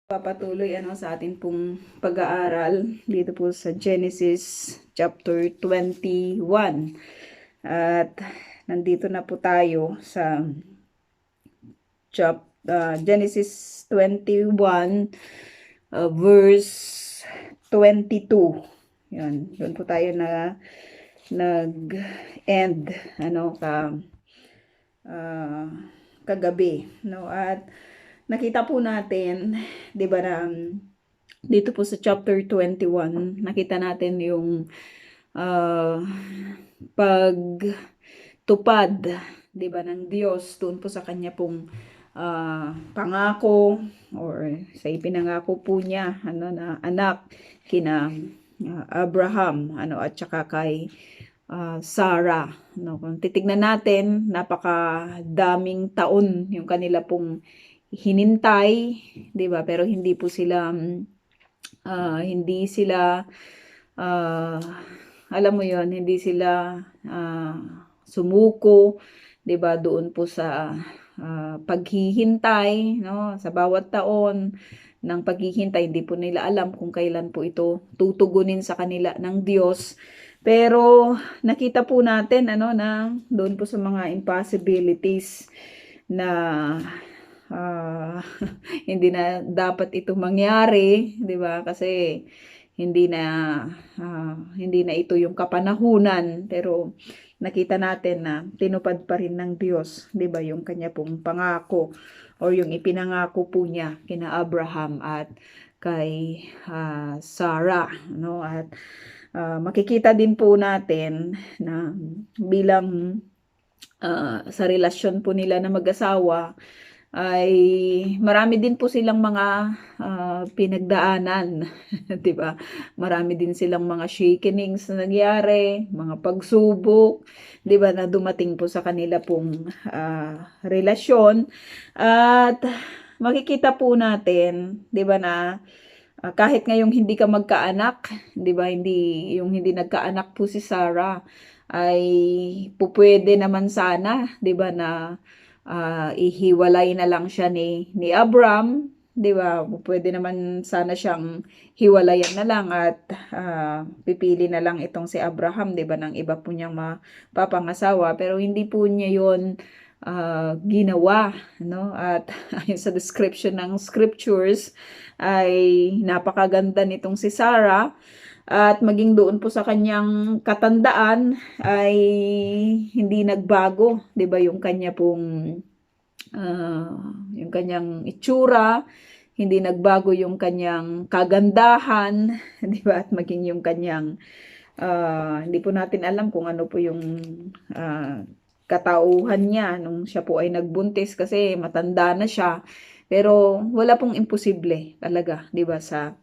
Papatuloy sa atin pong pag-aaral dito po sa Genesis chapter 21. At nandito na po tayo sa Genesis 21 verse 22. Yan, doon po tayo na nag-end kagabi, no? At nakita po natin, 'di ba, na dito po sa chapter 21, nakita natin yung pagtupad, 'di ba, ng Diyos doon po sa kanya pong pangako, or sa ipinangako po niya na anak kina Abraham at saka kay Sarah, no? Kung titignan natin, napakadaming taon yung kanila pong hinintay, 'di ba? Pero hindi po sila alam mo 'yon, hindi sila sumuko, 'di ba? Doon po sa paghihintay, no? Sa bawat taon ng paghihintay, hindi po nila alam kung kailan po ito tutugunin sa kanila ng Diyos. Pero nakita po natin na doon po sa mga impossibilities na hindi na dapat ito mangyari, 'di ba? Kasi hindi na ito yung kapanahunan, pero nakita natin na tinupad pa rin ng Diyos, 'di ba, yung kanya pong pangako or yung ipinangako po niya kina Abraham at kay Sarah, no? At makikita din po natin na bilang sa relasyon po nila na mag-asawa ay marami din po silang mga pinagdaanan, 'di ba? Marami din silang mga shakenings na nangyari, mga pagsubok, 'di ba, na dumating po sa kanila pong relasyon. At makikita po natin, 'di ba, na kahit ngayong hindi ka magkaanak, 'di ba, hindi nagkaanak po si Sarah, ay pupwede naman sana, 'di ba, na ihiwalay na lang siya ni Abram, 'di ba? Pwede naman sana siyang hiwalayan na lang at pipili na lang itong si Abraham, 'di ba, ng iba po niyang mapapangasawa, pero hindi po niya 'yon ginawa, no? At ayon sa description ng scriptures ay napakaganda nitong si Sarah, at maging doon po sa kanyang katandaan ay hindi nagbago, 'di ba, yung kanya pong yung kanyang itsura, hindi nagbago yung kanyang kagandahan, 'di ba, at maging yung kanyang hindi po natin alam kung ano po yung katauhan niya nung siya po ay nagbuntis, kasi matanda na siya, pero wala pong imposible talaga, 'di ba, sa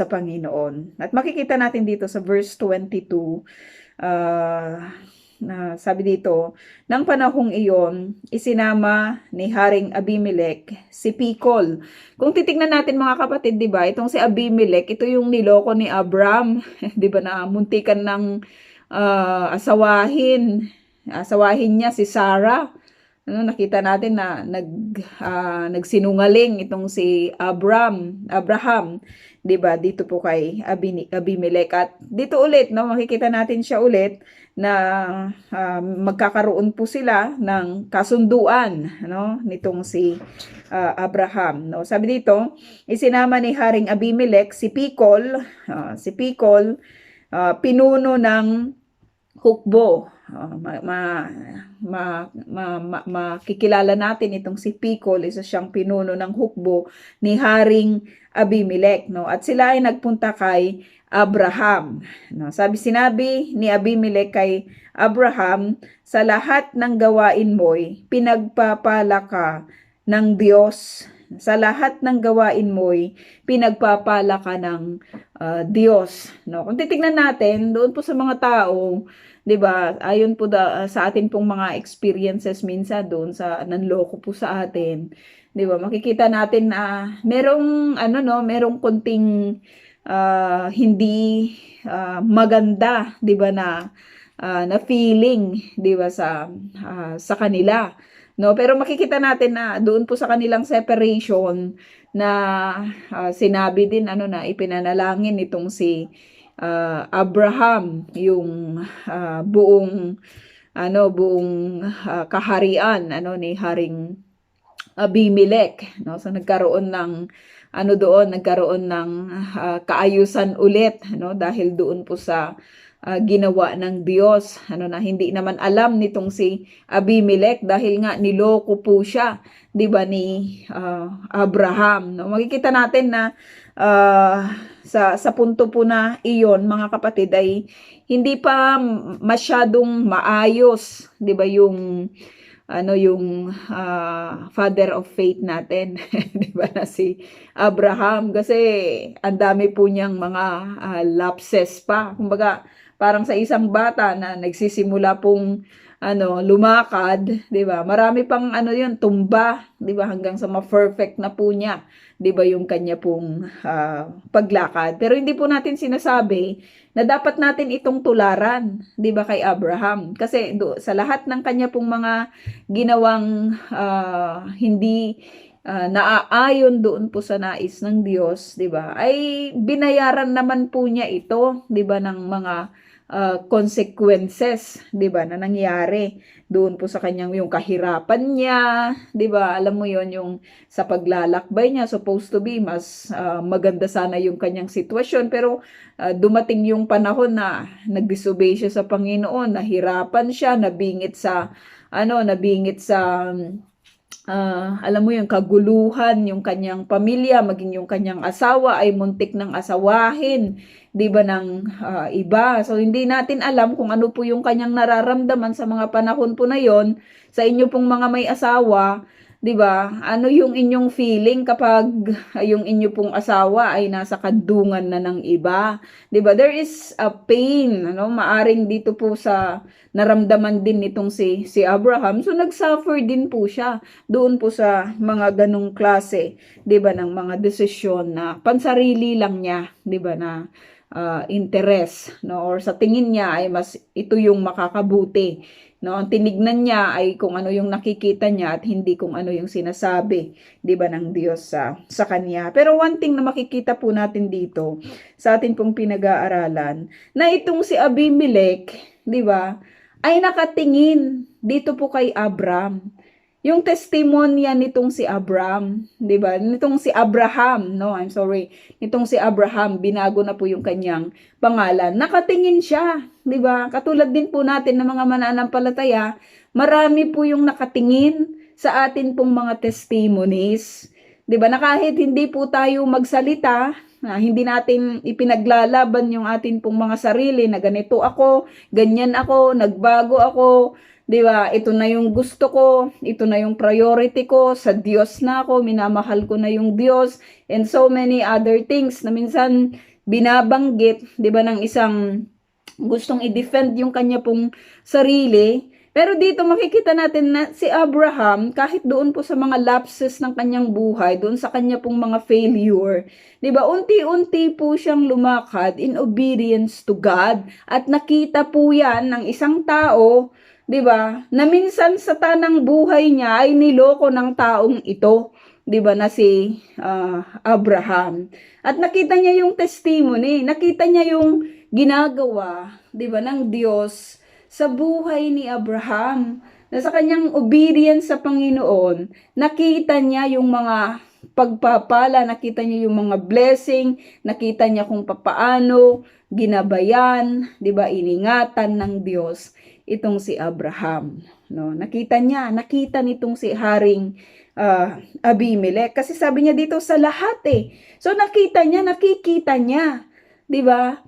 Panginoon. At makikita natin dito sa verse 22, na sabi dito, "Nang panahong iyon, isinama ni Haring Abimelech si Pikol." Kung titignan natin mga kapatid, 'di ba, itong si Abimelech, ito yung niloko ni Abram, 'di ba, na muntikan ng asawahin niya si Sarah. Nakita natin na nagsinungaling itong si Abraham, 'di ba, dito po kay Abimelech. At dito ulit, no, makikita natin siya ulit na magkakaroon po sila ng kasunduan, no, nitong si Abraham, no. Sabi dito, isinama ni Haring Abimelech si Pikol, pinuno ng hukbo. Makikilala natin itong si Pikol, isa siyang pinuno ng hukbo ni Haring Abimelech, no? At sila ay nagpunta kay Abraham, no? Sinabi ni Abimelech kay Abraham, "Sa lahat ng gawain mo'y pinagpapala ka ng Diyos." Sa lahat ng gawain mo'y pinagpapala ka ng Diyos, no? Kung titingnan natin doon po sa mga tao, 'di ba, ayon po sa atin pong mga experiences minsan doon sa nanloko po sa atin, 'di ba, makikita natin na merong konting hindi maganda, 'di ba, na feeling, 'di ba, sa kanila, no? Pero makikita natin na doon po sa kanilang separation, na sinabi din ano na ipinanalangin nitong si Abraham yung buong kaharian ni Haring Abimelech, no? So nagkaroon ng kaayusan ulit, no? Dahil doon po sa ginawa ng Diyos, na hindi naman alam nitong si Abimelech dahil nga niloko po siya, 'di ba, ni Abraham, no? Makikita natin na sa punto po na iyon, mga kapatid, ay hindi pa masyadong maayos, 'di ba, yung father of faith natin, 'di ba, na si Abraham, kasi ang dami po niyang mga lapses pa. Kumbaga, parang sa isang bata na nagsisimula pong lumakad, 'di ba? Marami pang 'yun, tumba, 'di ba, hanggang sa ma-perfect na po niya, 'di ba, yung kanya pong paglakad. Pero hindi po natin sinasabi na dapat natin itong tularan, 'di ba, kay Abraham. Kasi sa lahat ng kanya pong mga ginawang hindi naaayon doon po sa nais ng Diyos, 'di ba, ay binayaran naman po niya ito, 'di ba, ng mga consequences, 'di ba, na nangyari doon po sa kanyang yung kahirapan niya, 'di ba? Alam mo yon, yung sa paglalakbay niya, supposed to be mas maganda sana yung kanyang sitwasyon, pero dumating yung panahon na nag-disobey siya sa Panginoon, nahirapan siya, nabingit sa alam mo yung kaguluhan, yung kanyang pamilya, maging yung kanyang asawa ay muntik ng asawahin, 'di ba, ng iba. So hindi natin alam kung ano po yung kanyang nararamdaman sa mga panahon po na yon. Sa inyo pong mga may asawa, 'di ba? Ano yung inyong feeling kapag yung inyo pong asawa ay nasa kandungan na ng iba? 'Di ba? There is a pain, maaring dito po sa naramdaman din nitong si Abraham. So nagsuffer din po siya doon po sa mga ganong klase, 'di ba, ng mga desisyon na pansarili lang niya, 'di ba, na interest, no, or sa tingin niya ay mas ito yung makakabuti, no. Ang tinignan niya ay kung ano yung nakikita niya at hindi kung ano yung sinasabi, 'di ba, ng Diyos sa kanya. Pero one thing na makikita po natin dito sa atin pong pinag-aaralan, na itong si Abimelech, 'di ba, ay nakatingin dito po kay Abram. Yung testimonya nitong si Abram, 'di ba? Nitong si Abraham, no, I'm sorry. Nitong si Abraham, binago na po yung kanyang pangalan. Nakatingin siya, 'di ba? Katulad din po natin ng mga mananampalataya, marami po yung nakatingin sa atin pong mga testimonies, 'di ba? Na kahit hindi po tayo magsalita, hindi natin ipinaglalaban yung atin pong mga sarili na ganito ako, ganyan ako, nagbago ako, 'di ba? Ito na yung gusto ko, ito na yung priority ko, sa Diyos na ako, minamahal ko na yung Diyos, and so many other things na minsan binabanggit, 'di ba, ng isang gustong i-defend yung kanya pong sarili. Pero dito makikita natin na si Abraham, kahit doon po sa mga lapses ng kanyang buhay, doon sa kanya pong mga failure, 'di ba, unti-unti po siyang lumakad in obedience to God, at nakita po 'yan ng isang tao, 'di ba, na minsan sa tanang buhay niya ay niloko ng taong ito, 'di ba, na si Abraham. At nakita niya yung testimony, nakita niya yung ginagawa, 'di ba, ng Diyos sa buhay ni Abraham, na sa kanyang obedience sa Panginoon, nakita niya yung mga pagpapala, nakita niya yung mga blessing, nakita niya kung papaano ginabayan, 'di ba, iningatan ng Diyos itong si Abraham, no. Nakita nitong si Haring Abimelech, kasi sabi niya dito sa lahat So nakikita niya, 'di ba?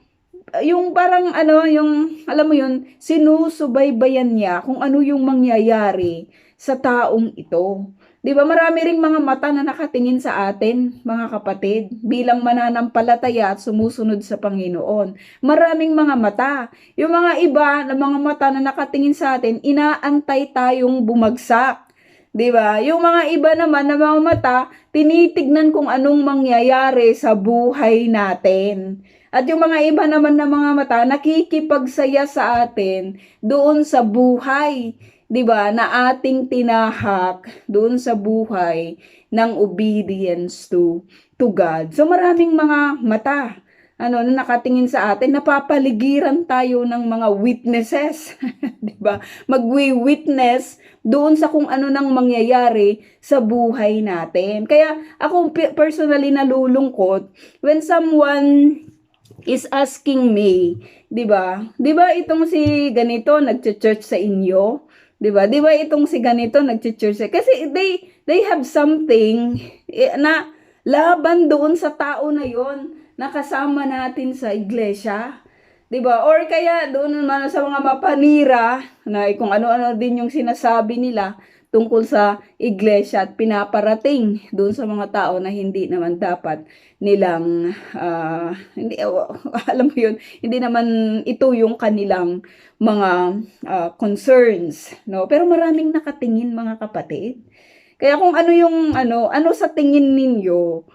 Yung parang yung alam mo yun, sinusubaybayan niya kung ano yung mangyayari sa taong ito. 'Di ba, marami ring mga mata na nakatingin sa atin, mga kapatid, bilang mananampalataya at sumusunod sa Panginoon. Maraming mga mata. Yung mga iba na mga mata na nakatingin sa atin, inaantay tayong bumagsak. 'Di ba? Yung mga iba naman na mga mata, tinitignan kung anong mangyayari sa buhay natin. At yung mga iba naman na mga mata, nakikipagsaya sa atin doon sa buhay, 'di ba, na ating tinahak, doon sa buhay ng obedience to God. So maraming mga mata na nakatingin sa atin, napapaligiran tayo ng mga witnesses, 'di ba? Magwi-witness doon sa kung ano nang mangyayari sa buhay natin. Kaya ako personally nalulungkot when someone is asking me, 'di ba? 'Di ba itong si ganito nagche-church sa inyo? 'Di ba? 'Di ba itong si ganito nagche-church kasi they have something na laban doon sa tao na 'yon na kasama natin sa iglesia. 'Di ba? Or kaya doon naman sa mga mapanira na kung ano-ano din yung sinasabi nila tungkol sa iglesia at pinaparating doon sa mga tao na hindi naman dapat nilang hindi alam mo yun, hindi naman ito yung kanilang mga concerns, no? Pero maraming nakatingin mga kapatid. Kaya kung ano yung ano sa tingin ninyo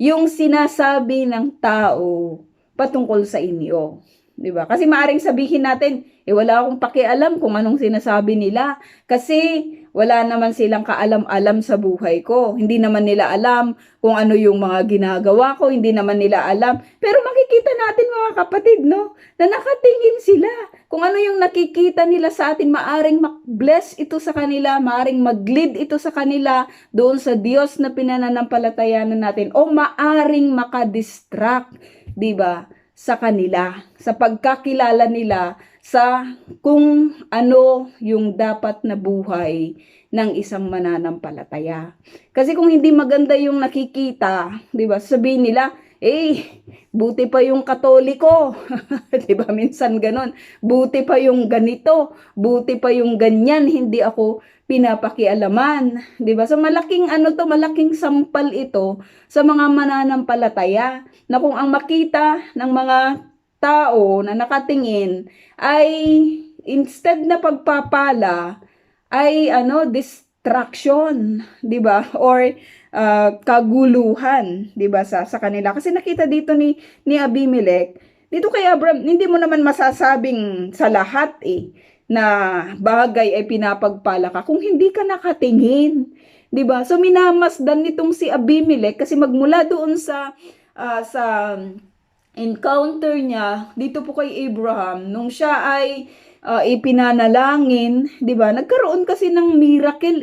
yung sinasabi ng tao patungkol sa inyo, 'di ba? Kasi maaring sabihin natin, wala akong pakialam kung anong sinasabi nila kasi wala naman silang kaalam-alam sa buhay ko. Hindi naman nila alam kung ano yung mga ginagawa ko, hindi naman nila alam. Pero makikita natin mga kapatid, no, na nakatingin sila. Kung ano yung nakikita nila sa atin, maaring mag-bless ito sa kanila, maaring mag-lead ito sa kanila doon sa Diyos na pinananampalatayanan natin o maaring makadistract, 'di ba? Sa kanila, sa pagkakilala nila sa kung ano yung dapat na buhay ng isang mananampalataya. Kasi kung hindi maganda yung nakikita, 'di ba? Sabihin nila, buti pa yung Katoliko. 'Di ba? Minsan ganon. Buti pa yung ganito, buti pa yung ganyan, hindi ako pinapakialaman, 'di ba? So malaking malaking sampal ito sa mga mananampalataya na kung ang makita ng mga tao na nakatingin ay instead na pagpapala ay distraction, 'di ba? Or kaguluhan, 'di ba, sa kanila. Kasi nakita dito ni Abimelech, dito kay Abraham, hindi mo naman masasabing sa lahat na bagay ay pinapagpala ka kung hindi ka nakatingin, 'di ba? So minamasdan nitong si Abimelech kasi magmula doon sa encounter niya dito po kay Abraham nung siya ay ipinanalangin, 'di ba? Nagkaroon kasi ng miracle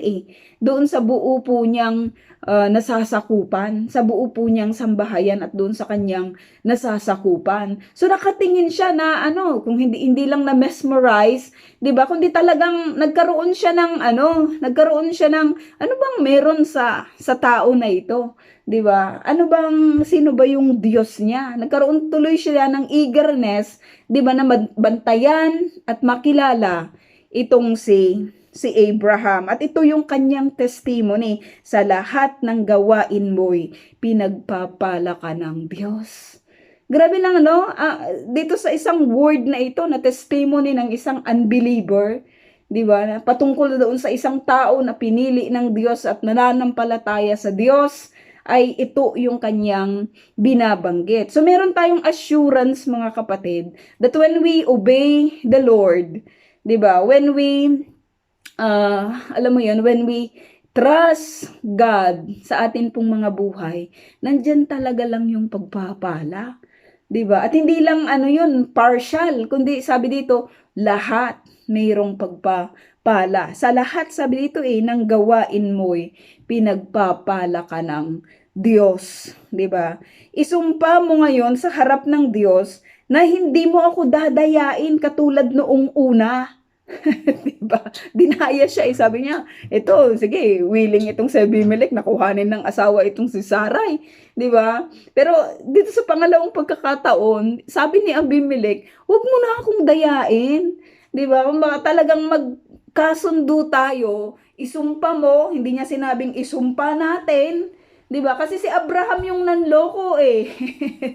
doon sa buo po niyang nasasakupan, sa buo po niyang sambahayan at doon sa kanyang nasasakupan. So nakatingin siya na kung hindi lang na mesmerize, 'di ba? Kundi talagang nagkaroon siya ng ano bang meron sa tao na ito, 'di ba? Sino ba yung Diyos niya? Nagkaroon tuloy siya ng eagerness, 'di ba, na bantayan at makilala itong si Abraham. At ito yung kanyang testimony, sa lahat ng gawain mo'y pinagpapala ka ng Diyos. Grabe lang dito sa isang word na ito na testimony ng isang unbeliever, 'di ba? Patungkol doon sa isang tao na pinili ng Diyos at nananampalataya sa Diyos, ay ito yung kanyang binabanggit. So meron tayong assurance mga kapatid that when we obey the Lord, 'di ba? When we alam mo yun, when we trust God sa atin pong mga buhay, nandyan talaga lang yung pagpapala. 'Di ba? At hindi lang yun, partial, kundi sabi dito, lahat mayroong pagpapala. Sa lahat, sabi dito ng gawain mo'y pinagpapala ka ng Diyos. 'Di ba? Isumpa mo ngayon sa harap ng Diyos na hindi mo ako dadayain katulad noong una. Diba? Dinaya siya, sabi niya, ito, sige, willing itong si Abimelech, nakuhanin ng asawa itong si Sarai, di ba? Pero dito sa pangalawang pagkakataon, sabi ni Abimelech, huwag mo na akong dayain, di ba? Kung talagang magkasundo tayo, isumpa mo, hindi niya sinabing isumpa natin, di ba? Kasi si Abraham yung nanloko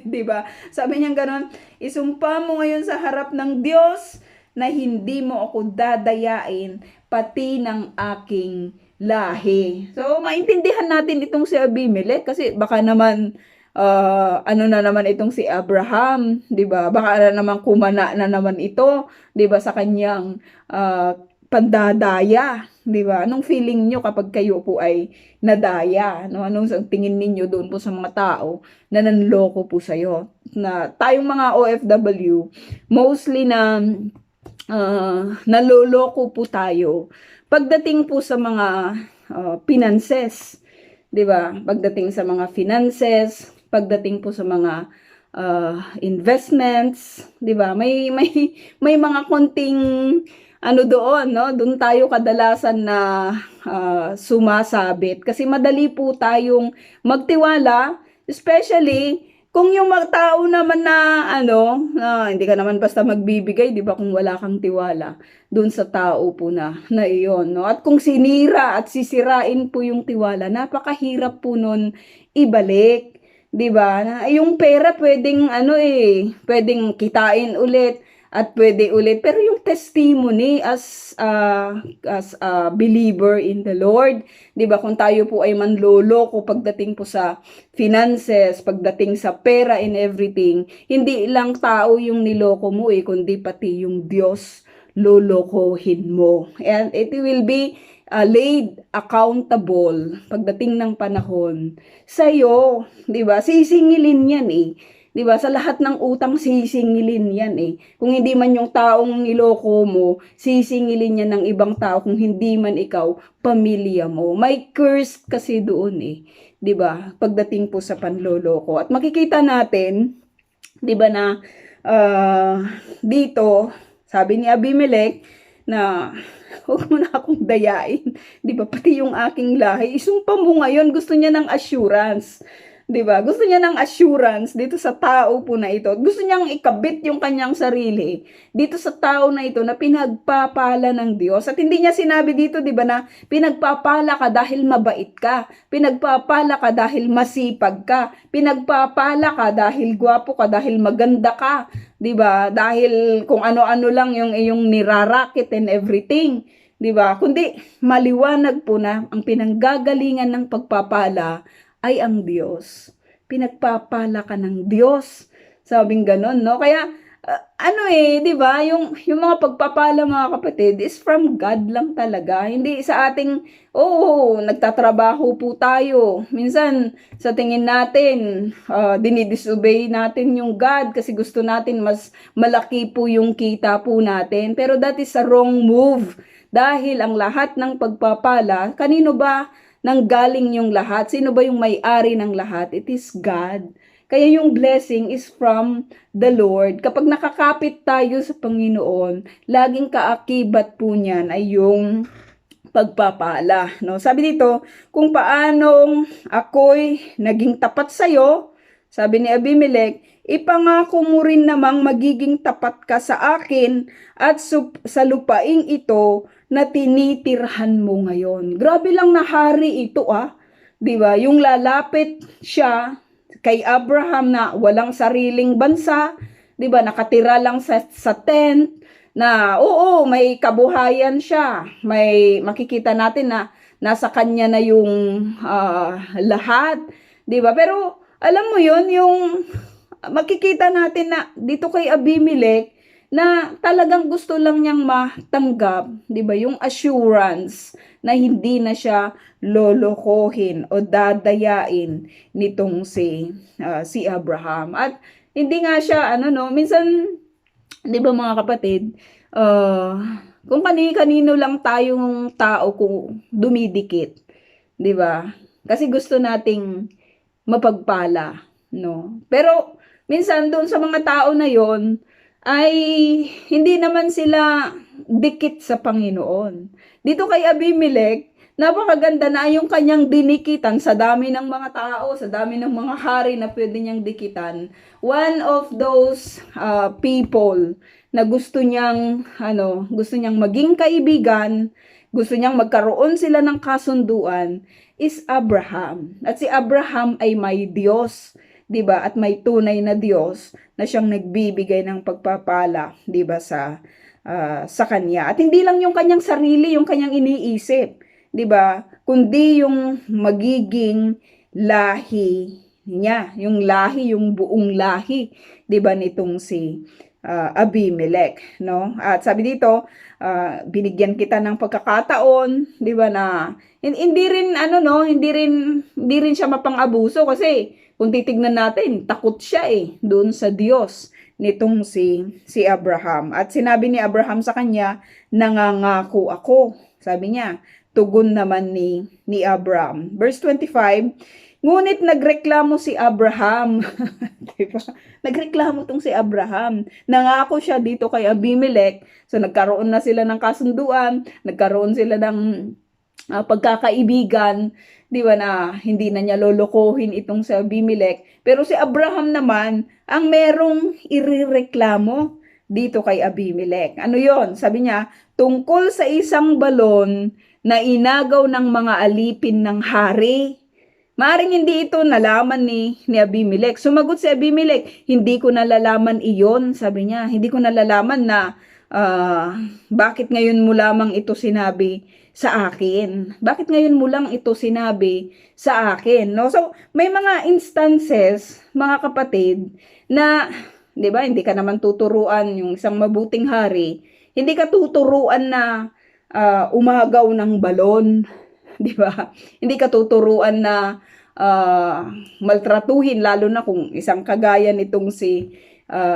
di ba? Sabi niya gano'n, isumpa mo ngayon sa harap ng Diyos na hindi mo ako dadayain pati ng aking lahi. So, maintindihan natin itong si Abimelech kasi baka naman na naman itong si Abraham, 'di ba? Baka na naman kumana na naman ito, 'di ba, sa kanyang pandadaya, 'di ba? Anong feeling niyo kapag kayo po ay nadaya, no? Anong tingin ninyo doon po sa mga tao na nanloko po sa'yo? Na tayong mga OFW, mostly na naloloko po tayo pagdating po sa mga finances, 'di ba? Pagdating sa mga finances, pagdating po sa mga investments, 'di ba? May mga konting ano doon, no? Doon tayo kadalasan na sumasabit kasi madali po tayong magtiwala, especially kung yung mga tao naman na ano, na hindi ka naman basta magbibigay, 'di ba, kung wala kang tiwala doon sa tao po na iyon, no? At kung sinira at sisirain po yung tiwala, napakahirap po nun ibalik, 'di ba? Yung pera pwedeng ano pwedeng kitain ulit at pwede ulit. Pero yung testimony as a believer in the Lord, 'di ba? Kung tayo po ay manloloko pagdating po sa finances, pagdating sa pera and everything, hindi lang tao yung niloko mo kundi pati yung Diyos lolokohin mo. And it will be laid accountable pagdating ng panahon sa'yo, 'di ba? Sisingilin yan 'di ba? Sa lahat ng utang sisingilin yan Kung hindi man yung taong niloko mo, sisingilin yan ng ibang tao kung hindi man ikaw, pamilya mo. May curse kasi doon 'di ba? Pagdating po sa panloloko. At makikita natin, 'di ba na dito, sabi ni Abimelech na huwag mo na akong dayain. 'Di ba? Pati yung aking lahi, isumpa mo ngayon, gusto niya ng assurance. 'Di ba? Gusto niya ng assurance dito sa tao po na ito. Gusto niyang ikabit yung kanyang sarili dito sa tao na ito na pinagpapala ng Diyos. At hindi niya sinabi dito, 'di ba, na pinagpapala ka dahil mabait ka, pinagpapala ka dahil masipag ka, pinagpapala ka dahil gwapo ka, dahil maganda ka, 'di ba? Dahil kung ano-ano lang yung iyong nirarakit and everything, 'di ba? Kundi maliwanag po na ang pinanggagalingan ng pagpapala ay ang Diyos. Pinagpapala ka ng Diyos. Sabing ganon, no? Kaya, 'di ba? Yung mga pagpapala, mga kapatid, is from God lang talaga. Hindi sa ating, nagtatrabaho po tayo. Minsan, sa tingin natin, dinidisobey natin yung God kasi gusto natin mas malaki po yung kita po natin. Pero that is a wrong move. Dahil ang lahat ng pagpapala, kanino ba nanggaling yung lahat? Sino ba yung may-ari ng lahat? It is God. Kaya yung blessing is from the Lord. Kapag nakakapit tayo sa Panginoon, laging kaakibat po niyan ay yung pagpapala. No? Sabi dito, kung paanong ako'y naging tapat sa'yo, sabi ni Abimelech, ipangako mo rin namang magiging tapat ka sa akin at sa lupaing ito na tinitirhan mo ngayon. Grabe lang na hari ito 'di ba? Yung lalapit siya kay Abraham na walang sariling bansa, 'di ba? Nakatira lang sa tent na may kabuhayan siya. May makikita natin na nasa kanya na yung lahat, 'di ba? Pero alam mo 'yun, yung makikita natin na dito kay Abimelech na talagang gusto lang niyang matanggap, 'di ba, yung assurance na hindi na siya lolokohin o dadayain nitong si Abraham. At hindi nga siya minsan, 'di ba mga kapatid, kung kanino lang tayong tao kung dumidikit, 'di ba? Kasi gusto nating mapagpala, no? Pero minsan doon sa mga tao na 'yon ay hindi naman sila dikit sa Panginoon. Dito kay Abimelech, napakaganda na yung kanyang dinikitan sa dami ng mga tao, sa dami ng mga hari na pwede niyang dikitan. One of those people na gusto niyang maging kaibigan, gusto niyang magkaroon sila ng kasunduan is Abraham. At si Abraham ay may Diyos, 'di ba? At may tunay na Diyos na siyang nagbibigay ng pagpapala, 'di ba, sa kanya. At hindi lang yung kanyang sarili, yung kanyang iniisip, 'di ba? Kundi yung magiging lahi niya, yung buong lahi, 'di ba, nitong si Abimelech, no? At sabi dito, binigyan kita ng pagkakataon, 'di ba, na hindi rin ano, no, hindi rin siya mapang-abuso kasi kung titignan natin, takot siya doon sa Diyos nitong si Abraham. At sinabi ni Abraham sa kanya, nangangako ako. Sabi niya, tugon naman ni Abraham. Verse 25, ngunit nagreklamo si Abraham. Diba? Nagreklamo tong si Abraham. Nangako siya dito kay Abimelech. So nagkaroon na sila ng kasunduan, nagkaroon sila ng pagkakaibigan, di ba, na hindi na niya lolokohin itong si Abimelech. Pero si Abraham naman ang merong irereklamo dito kay Abimelech. Ano yon? Sabi niya, tungkol sa isang balon na inagaw ng mga alipin ng hari. Maaring hindi ito nalaman ni Abimelech. Sumagot si Abimelech, hindi ko nalalaman iyon. Sabi niya, hindi ko nalalaman na bakit ngayon mo lamang ito sinabi sa akin? Bakit ngayon mo lang ito sinabi sa akin? No? So, may mga instances, mga kapatid, na, di ba, hindi ka naman tuturuan yung isang mabuting hari, hindi ka tuturuan na umagaw ng balon, di ba? Hindi ka tuturuan na maltratuhin, lalo na kung isang kagaya nitong si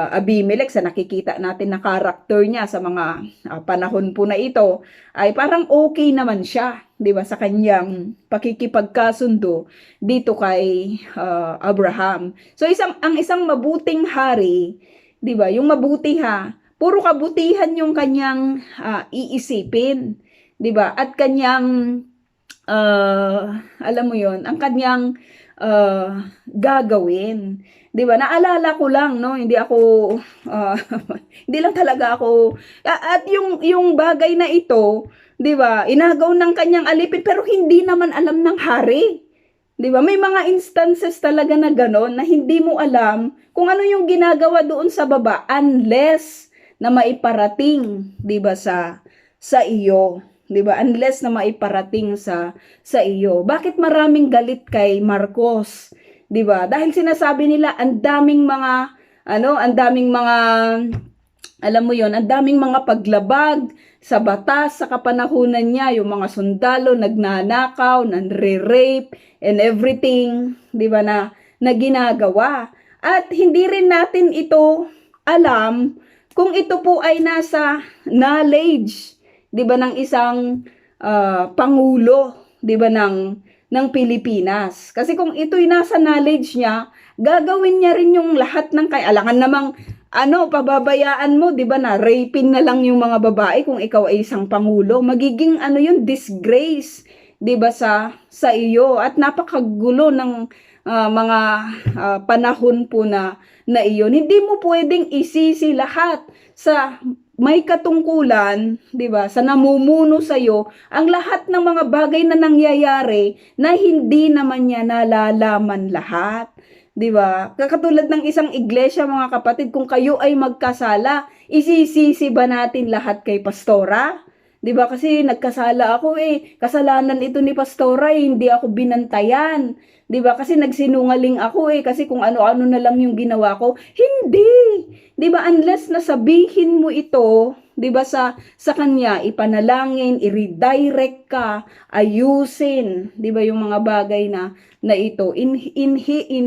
Abimelech, sa nakikita natin na karakter niya sa mga panahon po na ito, ay parang okay naman siya, di ba, sa kanyang pakikipagkasundo dito kay Abraham. So ang isang mabuting hari, di ba, yung mabuti puro kabutihan yung kanyang iisipin, di ba, at kanyang alam mo yon, ang kanyang gagawin. 'Di ba? Naalala ko lang, no, hindi ako hindi lang talaga ako at yung bagay na ito, 'di ba? Inagaw ng kanyang alipin pero hindi naman alam ng hari. 'Di ba? May mga instances talaga na gano'n na hindi mo alam kung ano yung ginagawa doon sa baba unless na maiparating, 'di ba, sa iyo. 'Di ba? Unless na maiparating sa iyo. Bakit maraming galit kay Marcos? 'Di ba? Dahil sinasabi nila ang daming mga alam mo 'yon, ang daming mga paglabag sa batas sa kapanahunan niya, yung mga sundalo nagnanakaw, nanre-rape and everything, 'di ba, na ginagawa. At hindi rin natin ito alam kung ito po ay nasa knowledge, 'di ba, ng isang pangulo, 'di ba, ng Pilipinas. Kasi kung ito'y nasa knowledge niya, gagawin niya rin yung lahat ng alangan namang pababayaan mo, 'di ba, na raping na lang yung mga babae kung ikaw ay isang pangulo. Magiging yun, disgrace, 'di ba, sa iyo, at napakagulo ng mga panahon po na iyon. Hindi mo pwedeng isisi lahat sa may katungkulan, 'di ba, sa namumuno sa iyo, ang lahat ng mga bagay na nangyayari na hindi naman niya nalalaman lahat, 'di ba? Katulad ng isang iglesia, mga kapatid, kung kayo ay magkasala, isisisi ba natin lahat kay pastora? 'Di ba? Kasi nagkasala ako kasalanan ito ni pastora, hindi ako binantayan. 'Di ba? Kasi nagsinungaling ako kasi kung ano-ano na lang yung ginawa ko. Hindi. 'Di ba? Unless nasabihin mo ito, 'di ba, sa kanya, ipanalangin, i-redirect ka, ayusin, 'di ba, yung mga bagay na ito in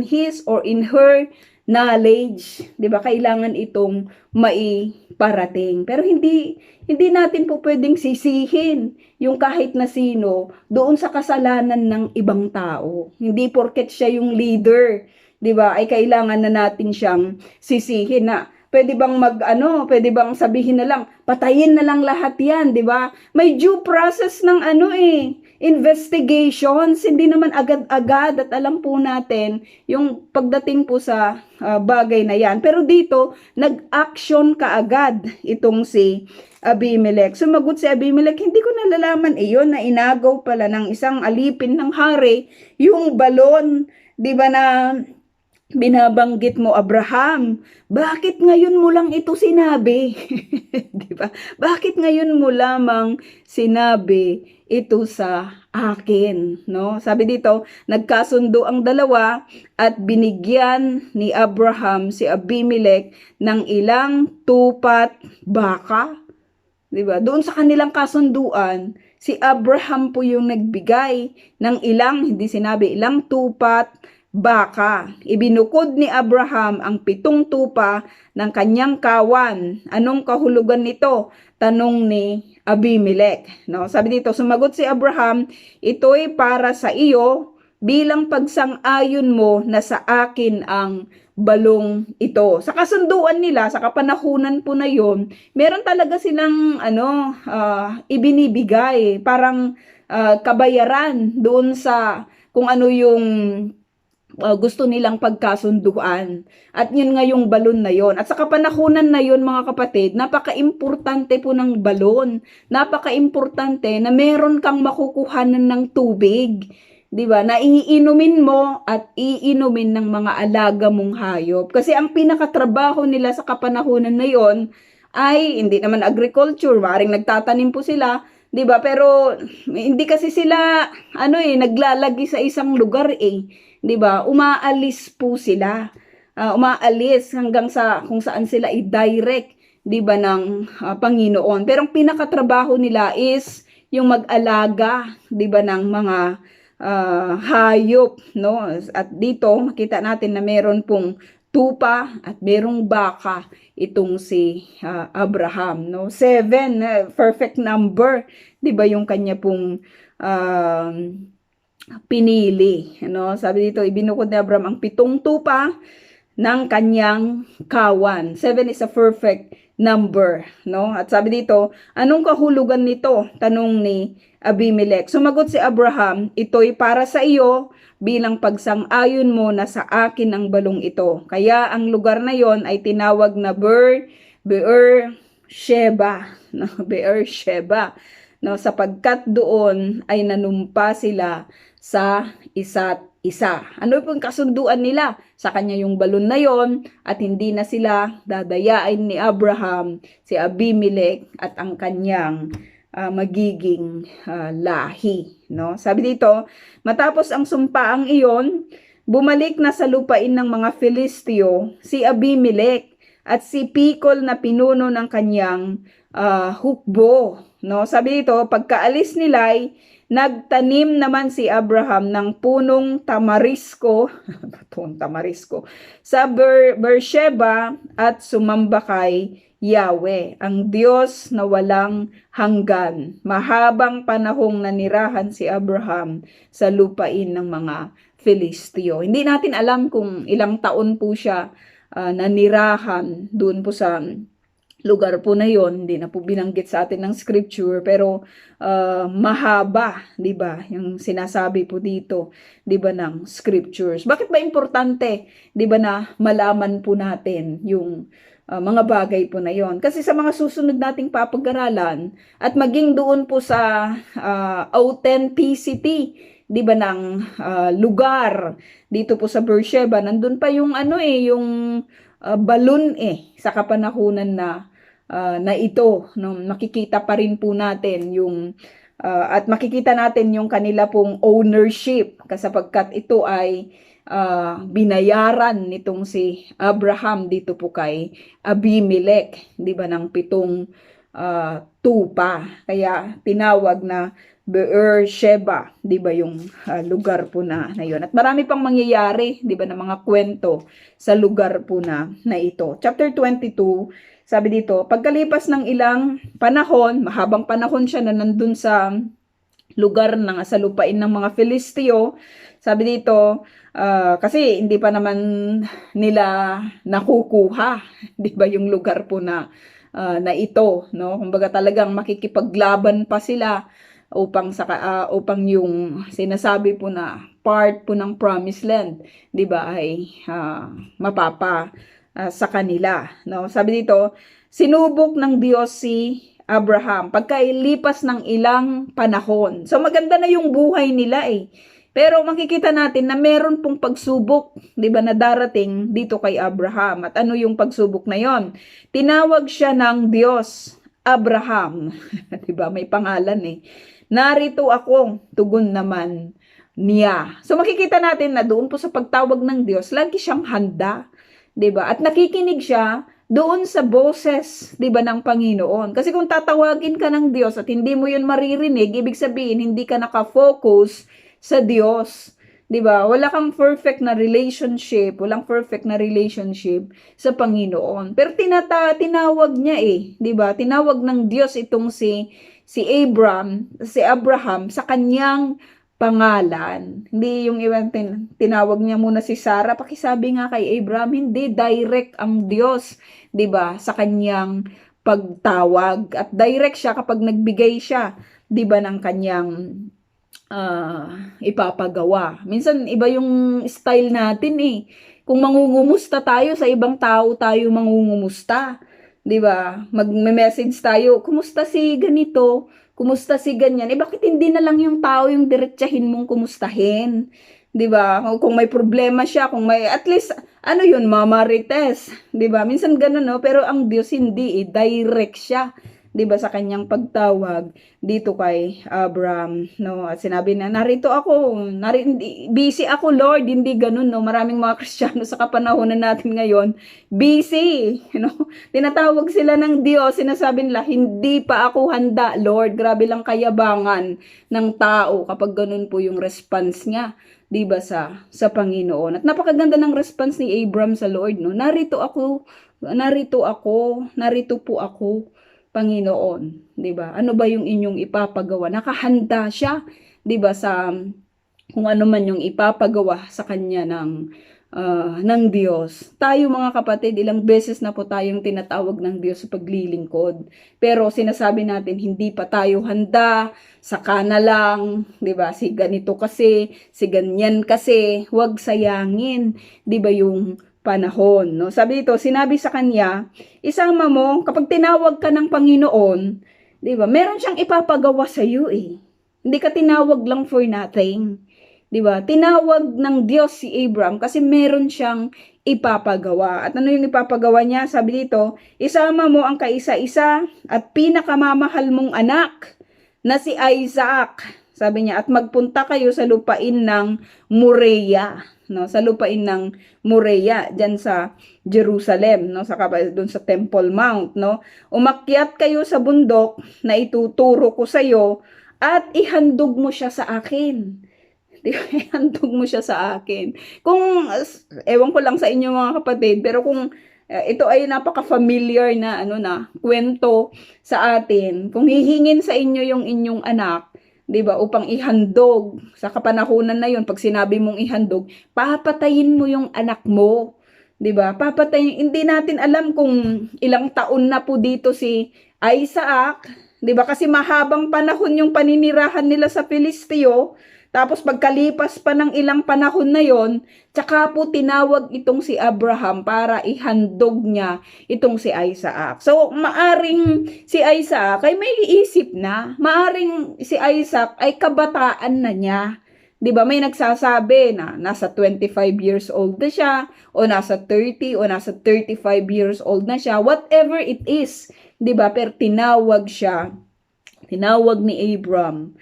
his or in her knowledge, 'di ba, kailangan itong maiparating. Pero hindi natin po pwedeng sisihin yung kahit na sino doon sa kasalanan ng ibang tao. Hindi porket siya yung leader, 'di ba, ay kailangan na natin siyang sisihin na pwede bang sabihin na lang, patayin na lang lahat 'yan, 'di ba? May due process ng investigations, hindi naman agad-agad, at alam po natin yung pagdating po sa bagay na 'yan. Pero dito, nag-action kaagad itong si Abimelech. Sumagot si Abimelech, hindi ko nalalaman iyon na inagaw pala ng isang alipin ng hari yung balon, 'di ba, na binabanggit mo Abraham, bakit ngayon mo lang ito sinabi? 'Di ba? Bakit ngayon mo lamang sinabi ito sa akin, no? Sabi dito, nagkasundo ang dalawa at binigyan ni Abraham si Abimelech ng ilang tupat baka. 'Di ba? Doon sa kanilang kasunduan, si Abraham po yung nagbigay ng ilang, hindi sinabi, ilang tupat baka. Ibinukod ni Abraham ang 7 tupa ng kanyang kawan. Anong kahulugan nito? Tanong ni Abimelech. No? Sabi dito, sumagot si Abraham, ito'y para sa iyo bilang pagsang-ayon mo na sa akin ang balong ito. Sa kasunduan nila, sa kapanahunan po na yon, meron talaga silang ibinibigay, parang kabayaran doon sa kung ano yung gusto nilang pagkasunduan. At yun nga yung balon na yon. At sa kapanahunan na yon, mga kapatid, napaka-importante po ng balon. Napaka-importante na meron kang makukuhanan ng tubig. 'Di ba? Na iinumin mo at iinumin ng mga alaga mong hayop. Kasi ang pinakatrabaho nila sa kapanahunan na yon ay hindi naman agriculture, maaaring nagtatanim po sila, 'di ba? Pero hindi kasi sila naglalagi sa isang lugar 'di ba? Umaalis po sila. Umaalis hanggang sa kung saan sila i-direct, 'di ba, ng Panginoon. Pero ang pinakatrabaho nila is yung mag-alaga, 'di ba, ng mga hayop, no? At dito makita natin na meron pong tupa at merong baka itong si Abraham, no? 7, perfect number, 'di ba, yung kanya pong pinili, no? Sabi dito, ibinukod ni Abraham ang 7 tupa ng kanyang kawan. 7 is a perfect number, no? At sabi dito, anong kahulugan nito? Tanong ni Abimelech. Sumagot si Abraham, ito'y para sa iyo bilang pagsang-ayon mo na sa akin ang balong ito. Kaya ang lugar na yon ay tinawag na Beer Sheba, no? Beer Sheba, no? Sapagkat doon ay nanumpa sila sa isa't isa. Ano pong kasunduan nila? Sa kanya yung balon na yon at hindi na sila dadayain ni Abraham, si Abimelech at ang kanyang magiging lahi, no? Sabi dito, matapos ang sumpaang iyon, bumalik na sa lupain ng mga Filisteo si Abimelech at si Pikol na pinuno ng kanyang hukbo, no? Sabi dito, pagkaalis nila'y nagtanim naman si Abraham ng punong tamarisko, sa Beersheba at sumamba kay Yahweh, ang Diyos na walang hanggan. Mahabang panahong nanirahan si Abraham sa lupain ng mga Filisteo. Hindi natin alam kung ilang taon po siya nanirahan doon po sa lugar po na yon, hindi na po binanggit sa atin ng scripture, pero mahaba, 'di ba? Yung sinasabi po dito, 'di ba, ng scriptures. Bakit ba importante, 'di ba, na malaman po natin yung mga bagay po na yon? Kasi sa mga susunod nating papag-aralan at maging doon po sa authenticity, 'di ba, ng lugar dito po sa Beersheba, nandun pa yung yung balon sa kapanahunan na ito, no? Makikita pa rin po natin yung at makikita natin yung kanila pong ownership kasapagkat ito ay binayaran nitong si Abraham dito po kay Abimelech, 'di ba, ng 7 tupa. Kaya tinawag na Beersheba, 'di ba, yung lugar po na yon. At marami pang mangyayari, 'di ba, ng mga kwento sa lugar po na ito. Chapter 22, sabi dito, pagkalipas ng ilang panahon, mahabang panahon siya na nandun sa lugar sa lupain ng mga Filisteo. Sabi dito, kasi hindi pa naman nila nakukuha, 'di ba, yung lugar po na ito, no? Kumbaga talagang makikipaglaban pa sila upang yung sinasabi po na part po ng promised land, 'di ba, ay mapapa sa kanila, no? Sabi dito, sinubok ng Diyos si Abraham pagkailipas ng ilang panahon. So maganda na yung buhay nila Pero makikita natin na meron pong pagsubok, 'di ba, na darating dito kay Abraham. At ano yung pagsubok na yon? Tinawag siya ng Diyos, Abraham. 'Di ba? May pangalan eh. Narito ako, tugon naman niya. So makikita natin na doon po sa pagtawag ng Diyos, lagi siyang handa, 'di ba? At nakikinig siya doon sa boses, 'di ba, ng Panginoon. Kasi kung tatawagin ka ng Diyos at hindi mo 'yun maririnig, ibig sabihin hindi ka nakafocus sa Diyos. 'Di ba? Wala kang perfect na relationship, walang perfect na relationship sa Panginoon. Pero tinawag niya eh, 'di ba? Tinawag ng Diyos itong si Abraham sa kanyang pangalan. Hindi yung ibang tinawag niya muna si Sarah. Pakisabi nga kay Abraham, hindi direct ang Diyos, 'di ba, sa kanyang pagtawag. At direct siya kapag nagbigay siya, 'di ba, ng kanyang ipapagawa. Minsan iba yung style natin eh. Kung mangungumusta tayo sa ibang tao, tayo mangungumusta, 'di ba? Magme-message tayo, kumusta si ganito? Kumusta si ganyan? Eh bakit hindi na lang yung tao yung diretsahin mong kumustahin? 'Di ba? Kung may problema siya, kung may at least ano yun, mamarites, 'di ba? Minsan gano'n no, pero ang Diyos hindi eh, direct siya, 'di ba, sa kanyang pagtawag dito kay Abraham, no? At sinabi na, narito ako, busy ako, Lord, hindi gano'n, no? Maraming mga Kristiyano sa kapanahonan natin ngayon, busy, you know? Tinatawag sila ng Diyos, sinasabi nila, hindi pa ako handa, Lord. Grabe lang kayabangan ng tao kapag ganun po yung response niya, 'di ba, sa Panginoon. At napakaganda ng response ni Abraham sa Lord, no? Narito po ako, Panginoon, 'di ba? Ano ba yung inyong ipapagawa? Nakahanda siya, 'di ba, sa kung ano man yung ipapagawa sa kanya ng Diyos. Tayo mga kapatid, ilang beses na po tayong tinatawag ng Diyos sa paglilingkod. Pero sinasabi natin hindi pa tayo handa, saka na lang, 'di ba? Si ganito kasi, si ganyan kasi, huwag sayangin, 'di ba, yung panahon, no? Sabi dito, sinabi sa kanya, isama mo, kapag tinawag ka ng Panginoon, 'di ba? Meron siyang ipapagawa sa iyo eh. Hindi ka tinawag lang for nothing. 'Di ba? Tinawag ng Diyos si Abraham kasi meron siyang ipapagawa. At ano yung ipapagawa niya? Sabi dito, isama mo ang kaisa-isa at pinakamamahal mong anak na si Isaac. Sabi niya, at magpunta kayo sa lupain ng Moriah, no? Sa lupain ng Moriah, diyan sa Jerusalem, no? Sa doon sa Temple Mount, no? Umakyat kayo sa bundok na ituturo ko sa iyo at ihandog mo siya sa akin. Ihandog mo siya sa akin. Kung ewan ko lang sa inyo mga kapatid, pero kung ito ay napaka-familiar na kwento sa atin. Kung hihingin sa inyo yung inyong anak, 'di ba, upang ihandog sa kapanahunan na 'yon, pag sinabi mong ihandog, papatayin mo yung anak mo, 'di ba? Papatayin. Hindi natin alam kung ilang taon na po dito si Isaac, 'di ba? Kasi mahabang panahon yung paninirahan nila sa Filisteo. Tapos pagkalipas pa ng ilang panahon na yon, tsaka po tinawag itong si Abraham para ihandog niya itong si Isaac. So, maaring si Isaac ay may isip na. Maaring si Isaac ay kabataan na niya. 'Di ba? May nagsasabi na nasa 25 years old na siya, o nasa 30, o nasa 35 years old na siya. Whatever it is, 'di ba? Pero tinawag ni Abraham.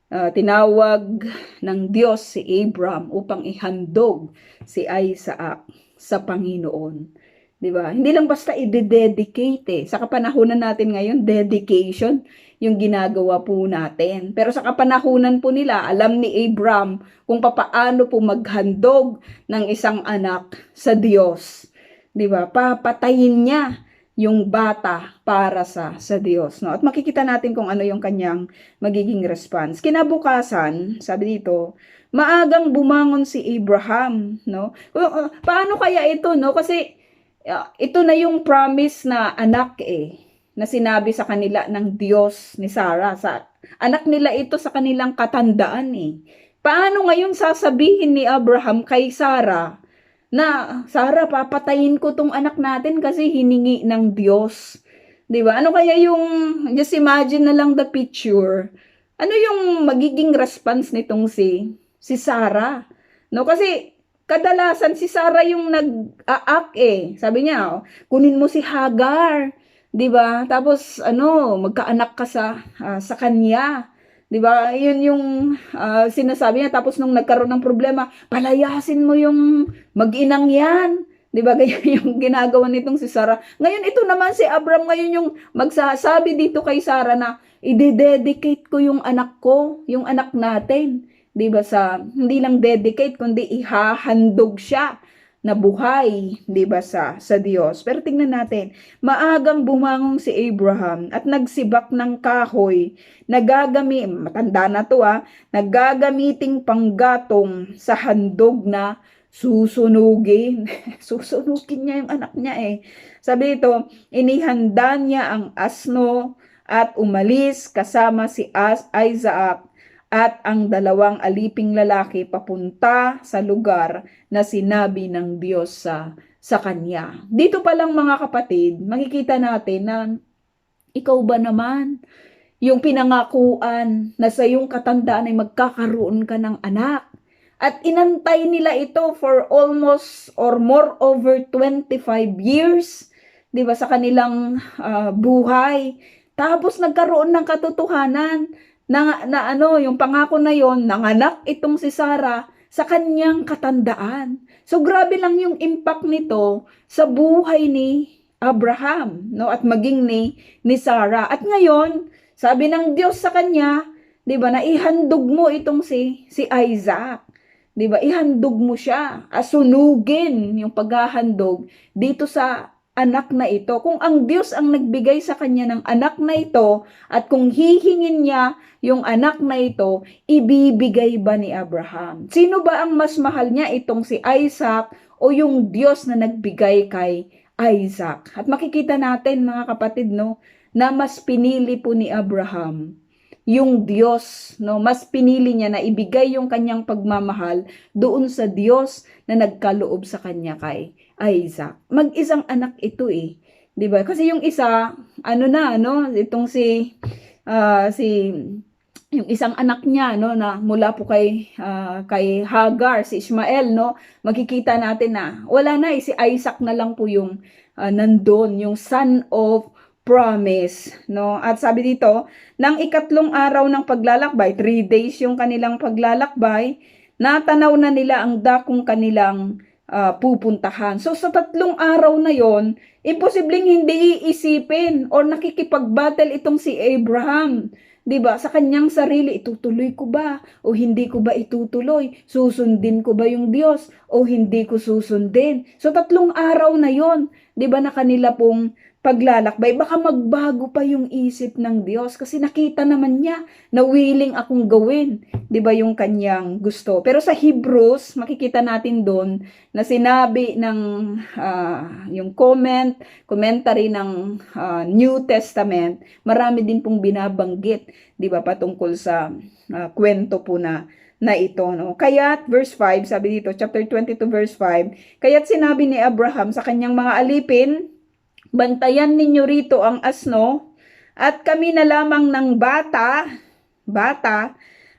Tinawag ng Diyos si Abraham upang ihandog si Isaac sa Panginoon. 'Di ba? Hindi lang basta i-dedicate eh. Sa kapanahunan natin ngayon, dedication yung ginagawa po natin. Pero sa kapanahunan po nila, alam ni Abraham kung papaano po maghandog ng isang anak sa Diyos. 'Di ba? Papatayin niya yung bata para sa Diyos, no? At makikita natin kung ano yung kanyang magiging response. Kinabukasan, sabi dito, maagang bumangon si Abraham, no? Paano kaya ito, no? Kasi ito na yung promise na anak eh, na sinabi sa kanila ng Diyos ni Sarah. Anak nila ito sa kanilang katandaan eh. Paano ngayon sasabihin ni Abraham kay Sarah na, Sarah, papatayin ko tong anak natin kasi hiningi ng Diyos? 'Di ba? Ano kaya yung, just imagine na lang the picture. Ano yung magiging response nitong si si Sarah. No, kasi kadalasan si Sarah yung nag-aak eh. Sabi niya, kunin mo si Hagar, 'di ba? Tapos magkaanak ka sa kanya. 'Di ba? 'Yun yung sinasabi niya, tapos nung nagkaroon ng problema, palayasin mo yung mag-inang 'yan. 'Di ba? Ganyan yung ginagawa nitong si Sarah. Ngayon ito naman si Abram ngayon yung magsasabi dito kay Sarah na i-dedicate ko yung anak ko, yung anak natin. 'Di ba, hindi lang dedicate kundi ihahandog siya na buhay, 'di ba, sa Diyos. Pero tingnan natin, maagang bumangon si Abraham at nagsibak ng kahoy, matanda na to naggagamiting panggatong sa handog na susunugin. Susunugin niya yung anak niya eh. Sabi dito, inihanda niya ang asno at umalis kasama si Isaac at ang dalawang aliping lalaki papunta sa lugar na sinabi ng Diyos sa kanya. Dito pa lang mga kapatid, makikita natin na ikaw ba naman, yung pinangakuan na sa iyong katandaan ay magkakaroon ka ng anak. At inantay nila ito for almost or more over 25 years, 'di ba, sa kanilang buhay. Tapos nagkaroon ng katotohanan yung pangako na yon, nanganak itong si Sarah sa kanyang katandaan. So grabe lang yung impact nito sa buhay ni Abraham, no, at maging ni Sarah. At ngayon, sabi ng Diyos sa kanya, 'di ba, na ihandog mo itong si Isaac. 'Di ba? Ihandog mo siya. Asunugin yung paghahandog dito sa anak na ito. Kung ang Diyos ang nagbigay sa kanya ng anak na ito at kung hihingin niya yung anak na ito, ibibigay ba ni Abraham? Sino ba ang mas mahal niya, itong si Isaac o yung Diyos na nagbigay kay Isaac? At makikita natin mga kapatid, no, na mas pinili po ni Abraham yung Diyos, no? Mas pinili niya na ibigay yung kanyang pagmamahal doon sa Diyos na nagkaloob sa kanya kay Isaac. Mag-isang anak ito eh, 'di ba? Kasi yung isa, itong yung isang anak niya, no, na mula po kay Hagar, si Ishmael, no, makikita natin na wala na si Isaac na lang po yung nandun, yung son of promise, no? At sabi dito, nang ikatlong araw ng paglalakbay, 3 days yung kanilang paglalakbay, natanaw na nila ang dakong kanilang pupuntahan. So sa 3 araw na yon, imposibleng hindi iisipin or nakikipag-battle itong si Abraham. 'Di ba? Sa kanyang sarili, itutuloy ko ba o hindi ko ba itutuloy? Susundin ko ba yung Diyos o hindi ko susundin? So 3 araw na yon, 'di ba, na kanila pong paglalakbay, baka magbago pa yung isip ng Diyos kasi nakita naman niya na willing akong gawin, 'di ba, yung kanyang gusto. Pero sa Hebrews, makikita natin doon na sinabi ng yung commentary ng New Testament, marami din pong binabanggit, 'di ba, patungkol sa kwento po na ito, no. Kaya't verse 5, sabi dito, chapter 22 verse 5, kaya't sinabi ni Abraham sa kanyang mga alipin, bantayan ninyo rito ang asno at kami na lamang ng bata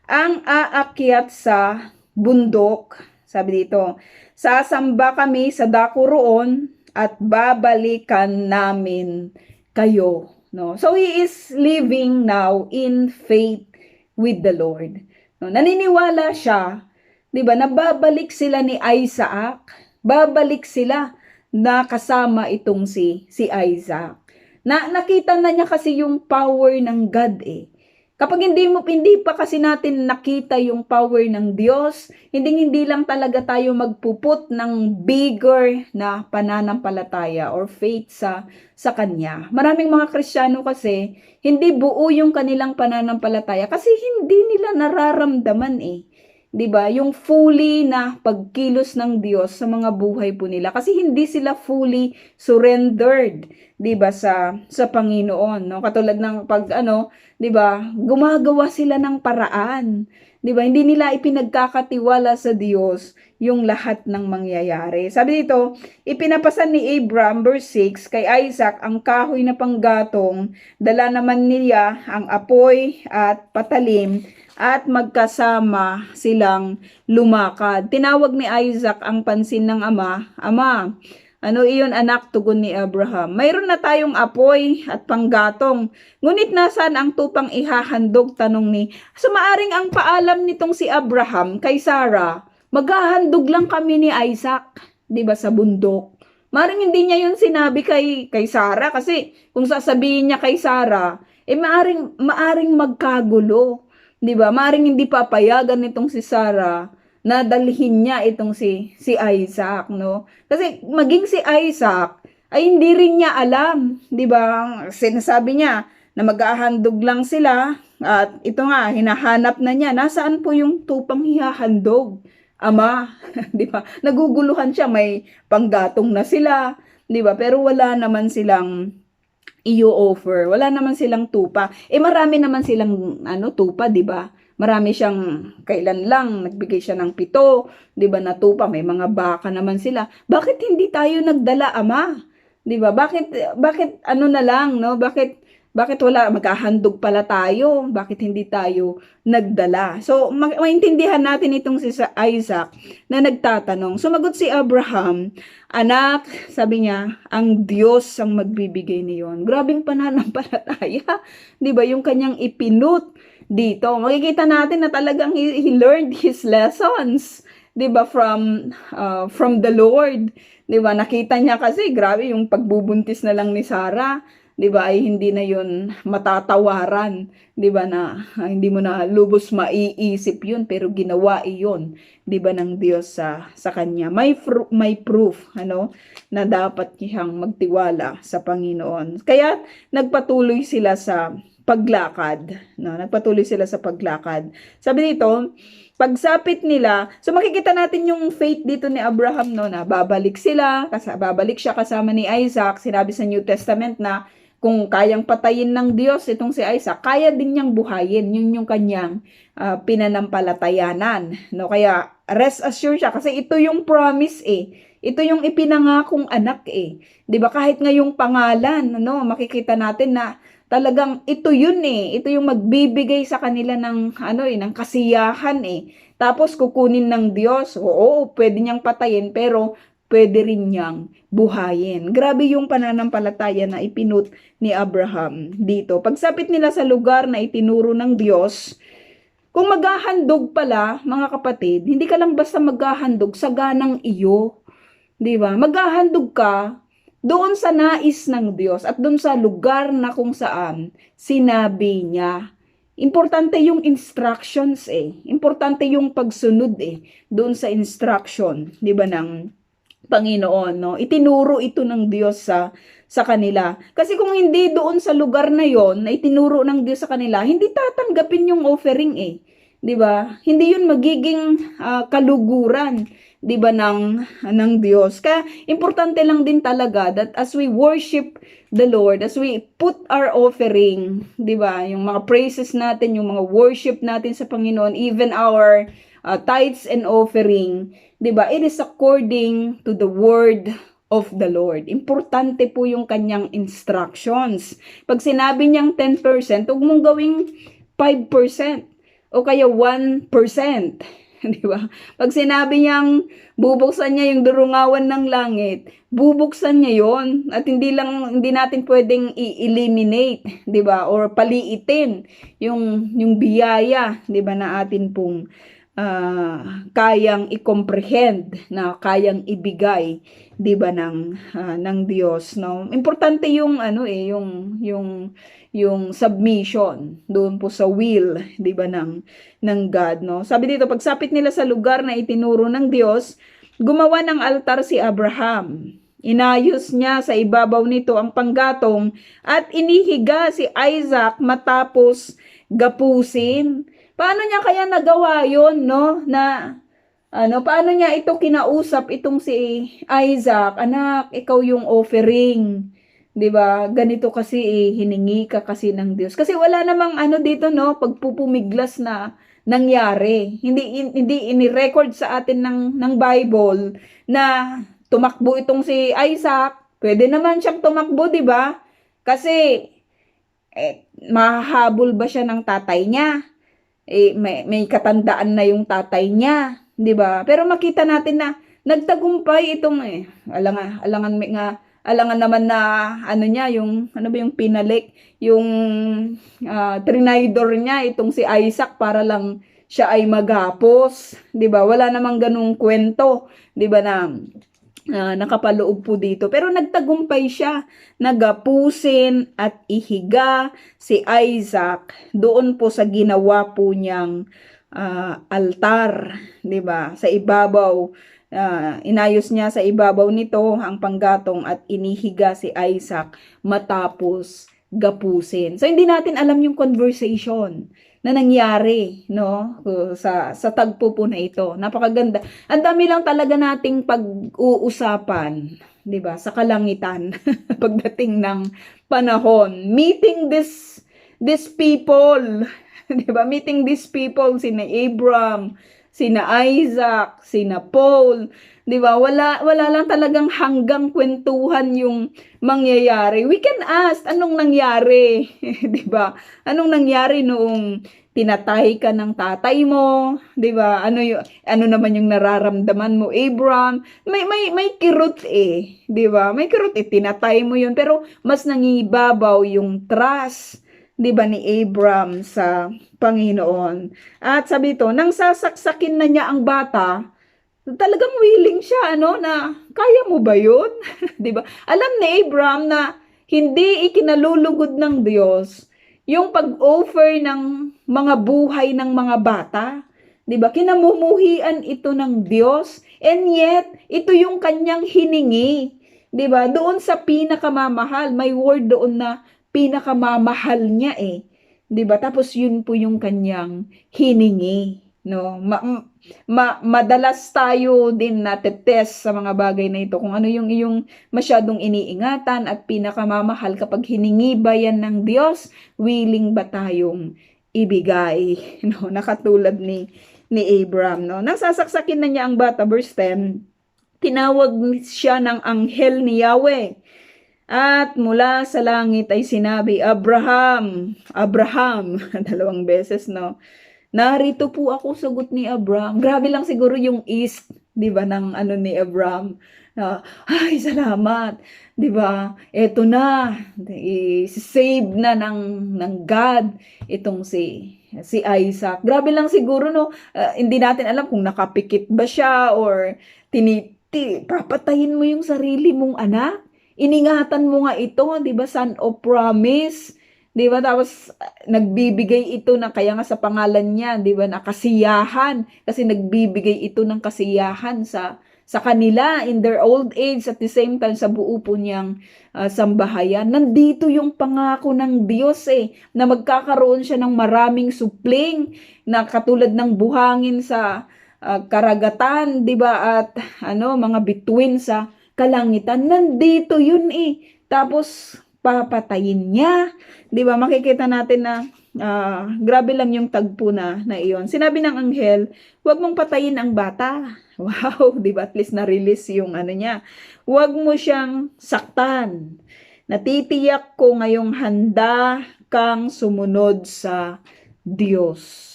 ang aakyat sa bundok. Sabi dito, sasamba kami sa dako roon at babalikan namin kayo. No? So he is living now in faith with the Lord. No? Naniniwala siya, 'di ba, na babalik sila ni Isaac, babalik sila na kasama itong si Isaac. Nakita na niya kasi yung power ng God eh. Kapag hindi pa kasi natin nakita yung power ng Diyos, hindi lang talaga tayo magpuput ng bigger na pananampalataya or faith sa Kanya. Maraming mga Kristiyano kasi, hindi buo yung kanilang pananampalataya kasi hindi nila nararamdaman eh. 'Di ba? Yung fully na pagkilos ng Diyos sa mga buhay po nila kasi hindi sila fully surrendered, 'di ba, sa Panginoon, no? Katulad ng 'di ba, gumagawa sila ng paraan, 'Di ba? Hindi nila ipinagkakatiwala sa Diyos yung lahat ng mangyayari. Sabi dito, ipinapasan ni Abram, verse 6, kay Isaac ang kahoy na panggatong, dala naman niya ang apoy at patalim, at magkasama silang lumakad. Tinawag ni Isaac ang pansin ng ama, Ama, ano iyon anak, tugon ni Abraham. Mayroon na tayong apoy at panggatong. Ngunit nasaan ang tupang ihahandog? Tanong ni. So maaring ang paalam nitong si Abraham kay Sarah, maghahandog lang kami ni Isaac, 'di ba, sa bundok. Maaring hindi niya 'yun sinabi kay Sarah kasi kung sasabihin niya kay Sarah, maaring magkagulo, 'di ba? Maaring hindi papayagan nitong si Sarah na dalhin niya itong si Isaac, no? Kasi maging si Isaac ay hindi rin niya alam, 'di ba? Sinasabi niya na maghahandog lang sila at ito nga hinahanap na niya, nasaan po yung tupang hihahandog? Ama, 'di ba? Naguguluhan siya, may panggatong na sila, 'di ba? Pero wala naman silang i-offer. Wala naman silang tupa. Marami naman silang tupa, 'di ba? Marami siyang kailan lang nagbigay siya ng 7, 'di ba, na tupa, may mga baka naman sila. Bakit hindi tayo nagdala, Ama? 'Di ba? Bakit ano na lang, no? Bakit wala, maghahandog pala tayo? Bakit hindi tayo nagdala? So, maintindihan natin itong si Isaac na nagtatanong. Sumagot si Abraham, anak, sabi niya, ang Diyos ang magbibigay niyon. Grabing pananampalataya. 'Di ba? Yung kanyang ipinut dito. Makikita natin na talagang he learned his lessons, 'di ba, from the Lord. 'Di ba? Nakita niya kasi grabe yung pagbubuntis na lang ni Sarah, 'di ba, ay hindi na 'yon matatawaran, 'di ba, na hindi mo na lubos maiisip 'yun, pero ginawa iyon, 'di ba, ng Diyos sa kanya. May proof na dapat niyang magtiwala sa Panginoon. Kaya nagpatuloy sila sa paglakad, no? Nagpatuloy sila sa paglakad. Sabi dito, pagsapit nila, so makikita natin yung faith dito ni Abraham, no, na babalik siya kasama ni Isaac. Sinabi sa New Testament na kung kayang patayin ng Diyos itong si Isaac, kaya din niyang buhayin. Yun yung kanyang pinanampalatayanan, no? Kaya rest assured siya kasi ito yung promise Ito yung ipinangakong anak 'Di ba? Kahit ngayong pangalan, makikita natin na talagang ito yun ito yung magbibigay sa kanila ng ng kasiyahan Tapos kukunin ng Diyos. Oo, pwede niyang patayin pero pwede rin niyang buhayin. Grabe yung pananampalataya na ipinut ni Abraham dito. Pagsapit nila sa lugar na itinuro ng Diyos, kung maghahandog pala, mga kapatid, hindi ka lang basta maghahandog sa ganang iyo. 'Di ba? Maghahandog ka doon sa nais ng Diyos at doon sa lugar na kung saan sinabi niya. Importante yung instructions Importante yung pagsunod doon sa instruction, 'di ba, ng Panginoon, no? Itinuro ito ng Diyos sa kanila. Kasi kung hindi doon sa lugar na yon na itinuro ng Diyos sa kanila, hindi tatanggapin yung offering 'di ba? Hindi yun magiging kaluguran, 'di ba, ng Diyos. Kaya importante lang din talaga that as we worship the Lord, as we put our offering, 'di ba, yung mga praises natin, yung mga worship natin sa Panginoon, even our tithes and offering, 'di ba, it is according to the word of the Lord. Importante po yung kanyang instructions. Pag sinabi niyang 10%, huwag mong gawing 5% o kaya 1%. Di ba? Pag sinabi niyang bubuksan niya yung durungawan ng langit, bubuksan niya yon, at hindi natin pwedeng i-eliminate, di ba? Or paliitin yung biyaya, di ba, na atin pong kayang i-comprehend, na kayang ibigay, 'di ba, ng Diyos, no? Importante yung yung submission doon po sa will, 'di ba, ng God, no? Sabi dito, pagsapit nila sa lugar na itinuro ng Diyos, gumawa ng altar si Abraham. Inayos niya sa ibabaw nito ang panggatong at inihiga si Isaac matapos gapusin. Paano niya kaya nagawa yon, no? Paano niya ito kinausap itong si Isaac? Anak, ikaw yung offering. 'Di ba? Ganito kasi hiningi ka kasi ng Diyos. Kasi wala namang dito, no, pagpupumiglas na nangyari. Hindi ini-record sa atin ng Bible na tumakbo itong si Isaac. Pwede naman siyang tumakbo, 'di ba? Kasi mahahabol ba siya ng tatay niya? May katandaan na yung tatay niya, 'di ba? Pero makita natin na nagtagumpay itong alangan naman na ano niya, yung ano ba yung pinalik, yung trinidor niya itong si Isaac para lang siya ay maghapos, 'di ba? Wala namang ganung kwento, 'di ba, na nakapaloob po dito. Pero nagtagumpay siya, nagapusin at ihiga si Isaac doon po sa ginawa po niyang altar, 'di ba? Sa ibabaw, inayos niya sa ibabaw nito ang panggatong at inihiga si Isaac matapos gapusin. So hindi natin alam yung conversation na nangyari, no, sa tagpo po na ito. Napakaganda. Ang dami lang talaga nating pag-uusapan, 'di ba, sa kalangitan pagdating ng panahon. Meeting this people, 'di ba? Meeting these people, sina Abram, sina Isaac, sina Paul, 'di ba? Wala lang talagang hanggang kwentuhan yung mangyayari. We can ask, anong nangyari? 'Di ba? Anong nangyari noong tinatay ka ng tatay mo, 'di ba? Ano naman yung nararamdaman mo, Abram? May kirot 'di ba? May kirot tinatay mo 'yun, pero mas nangibabaw yung trust, 'di ba, ni Abram sa Panginoon. At sabi ito, nang sasaksakin na niya ang bata, talagang willing siya, na kaya mo ba 'yun? 'Di ba? Alam ni Abram na hindi ikinalulugod ng Diyos yung pag-offer ng mga buhay ng mga bata. 'Di ba? Kinamumuhian ito ng Diyos, and yet ito yung kanyang hiningi. 'Di ba? Doon sa pinakamamahal, may word doon na pinakamamahal niya 'di ba? Tapos yun po yung kanyang hiningi, no? Madalas tayo din natetest sa mga bagay na ito kung ano yung iyong masyadong iniingatan at pinakamamahal. Kapag hiningi ba yan ng Diyos, willing ba tayong ibigay, no? Nakatulad ni Abram, no? Nang sasaksakin na niya ang bata, verse 10, tinawag siya ng anghel ni Yahweh. At mula sa langit ay sinabi, Abraham, Abraham, 2 beses, no? Narito po ako, sagot ni Abraham. Grabe lang siguro yung east, 'di ba, ng ni Abraham. Ay, salamat, 'di ba? Eto na, i-save na ng God itong si Isaac. Grabe lang siguro, no? Hindi natin alam kung nakapikit ba siya or papatayin mo yung sarili mong anak. Iningatan mo nga ito, 'di ba, son of promise, 'di ba? Tapos nagbibigay ito na, kaya nga sa pangalan niya, 'di ba, na kasiyahan, kasi nagbibigay ito ng kasiyahan sa kanila in their old age, at the same time sa buo po niyang sambahayan. Nandito yung pangako ng Diyos na magkakaroon siya ng maraming supling na katulad ng buhangin sa karagatan, 'di ba, at mga bituin sa kalangitan. Nandito yun Tapos papatayin niya, 'di ba? Makikita natin na grabe lang yung tagpo na iyon. Sinabi ng anghel, huwag mong patayin ang bata. Wow, 'di ba? At least na-release yung niya. Huwag mo siyang saktan. Natitiyak ko ngayong handa kang sumunod sa Diyos.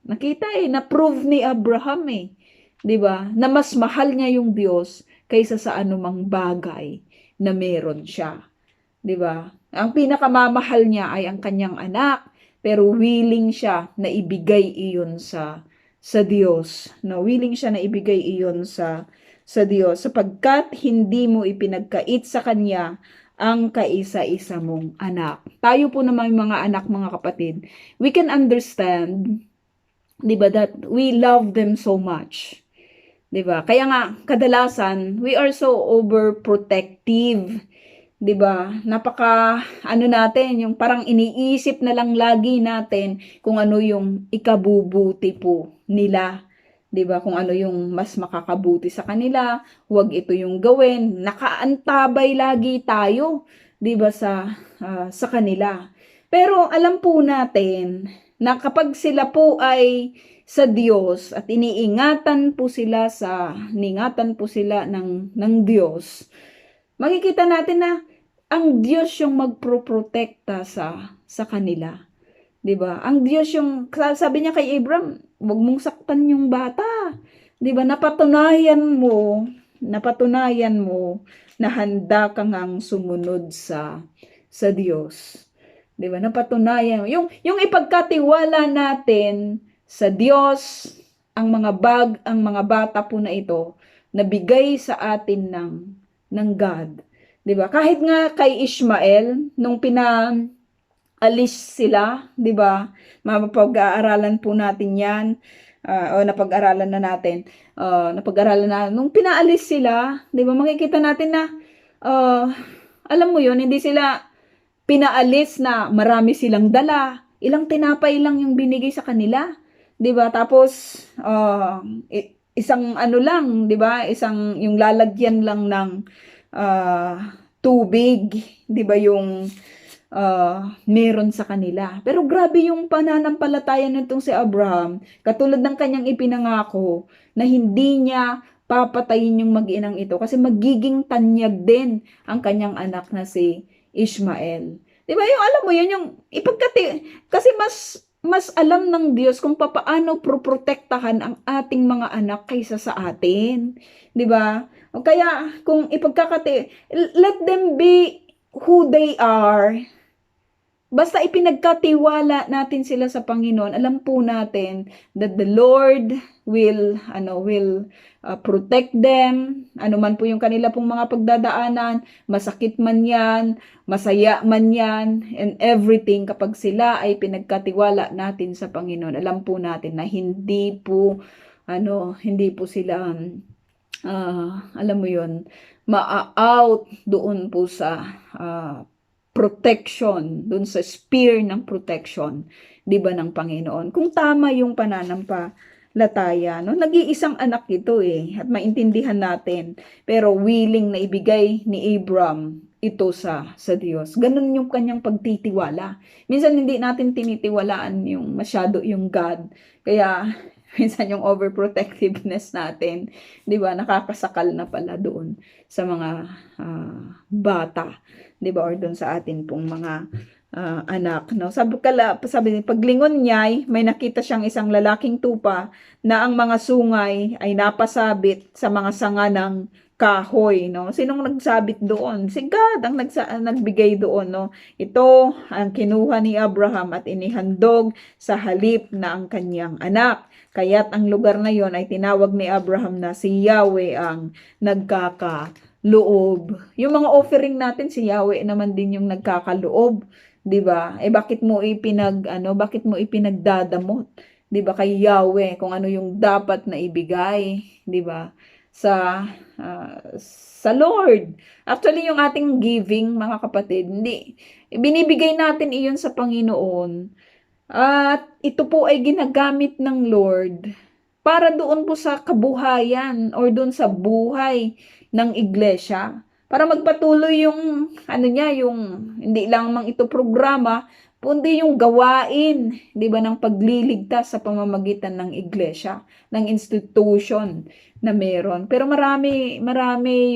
Nakita na-prove ni Abraham 'di ba? Na mas mahal niya yung Diyos kaysa sa anumang bagay na meron siya. 'Di ba? Ang pinakamamahal niya ay ang kanyang anak, pero willing siya na ibigay iyon sa Diyos. No, willing siya na ibigay iyon sa Diyos sapagkat hindi mo ipinagkait sa kanya ang kaisa-isa mong anak. Tayo po naman mga anak, mga kapatid, we can understand, 'di ba, that we love them so much. 'Di ba? Kaya nga kadalasan we are so overprotective, 'di ba? Napaka natin, yung parang iniisip na lang lagi natin kung ano yung ikabubuti po nila, 'di ba? Kung ano yung mas makakabuti sa kanila, huwag ito yung gawin. Nakaantabay lagi tayo, 'di ba, sa kanila. Pero alam po natin na kapag sila po ay sa Diyos at iniingatan po sila ng Diyos, makikita natin na ang Diyos yung magproprotekta sa kanila. 'Di ba? Ang Diyos yung sabi niya kay Abram, "Huwag mong saktan yung bata." 'Di ba? Napatunayan mo na handa ka ngang sumunod sa Diyos. 'Di ba? Napatunayan yung ipagkatiwala natin sa Diyos ang mga bata po na ito nabigay sa atin ng God. 'Di ba? Kahit nga kay Ishmael nung alis sila, 'di ba? Mapag-aaralan po natin 'yan. O napag-aralan na natin. Napag-aralan na nung pinaalis sila, 'di ba? Makikita natin na alam mo 'yon, hindi sila pinaalis na marami silang dala. Ilang tinapay lang yung binigay sa kanila, 'di ba? Tapos isang ano lang, 'di ba? Isang yung lalagyan lang ng tubig, 'di ba? Yung meron sa kanila. Pero grabe yung pananampalataya nitong si Abraham, katulad ng kanyang ipinangako na hindi niya papatayin yung mag-inang ito kasi magiging tanyag din ang kanyang anak na si Ishmael. 'Di ba? Yung alam mo yun, yung kasi mas alam ng Diyos kung paano proprotektahan ang ating mga anak kaysa sa atin. 'Di ba? O kaya kung let them be who they are. Basta ipinagkatiwala natin sila sa Panginoon, alam po natin that the Lord will protect them. Ano man po yung kanila pong mga pagdadaanan, masakit man yan, masaya man yan, and everything, kapag sila ay pinagkatiwala natin sa Panginoon, alam po natin na hindi po sila alam mo yun, ma-out doon po sa protection, doon sa spear ng protection, 'di ba, ng Panginoon. Kung tama yung pananampalataya, no? Nag-iisang anak ito at maintindihan natin, pero willing na ibigay ni Abram ito sa Diyos. Ganun yung kanyang pagtitiwala. Minsan hindi natin tinitiwalaan yung masyado yung God. Kaya minsan yung overprotectiveness natin, 'di ba, nakakasakal na pala doon sa mga bata, 'di ba, or doon sa atin pong mga anak, no? Sabi paglingon niya, may nakita siyang isang lalaking tupa na ang mga sungay ay napasabit sa mga sanga ng kahoy, no? Sinong nagsabit doon? Si God ang nagbigay doon, no? Ito ang kinuha ni Abraham at inihandog sa halip na ang kanyang anak. Kaya't ang lugar na yon ay tinawag ni Abraham na si Yahweh ang nagkakaloob. Yung mga offering natin, si Yahweh naman din yung nagkakaloob, 'di ba? Bakit mo ipinagdadamot, 'di ba, kay Yahweh kung ano yung dapat na ibigay, 'di ba? Sa Lord. Actually, yung ating giving, mga kapatid, hindi binibigay natin iyon sa Panginoon. At ito po ay ginagamit ng Lord para doon po sa kabuhayan or doon sa buhay ng iglesia. Para magpatuloy yung yung hindi lang mang ito programa, kundi yung gawain, 'di ba, ng pagliligtas sa pamamagitan ng iglesia, ng institution na meron. Pero marami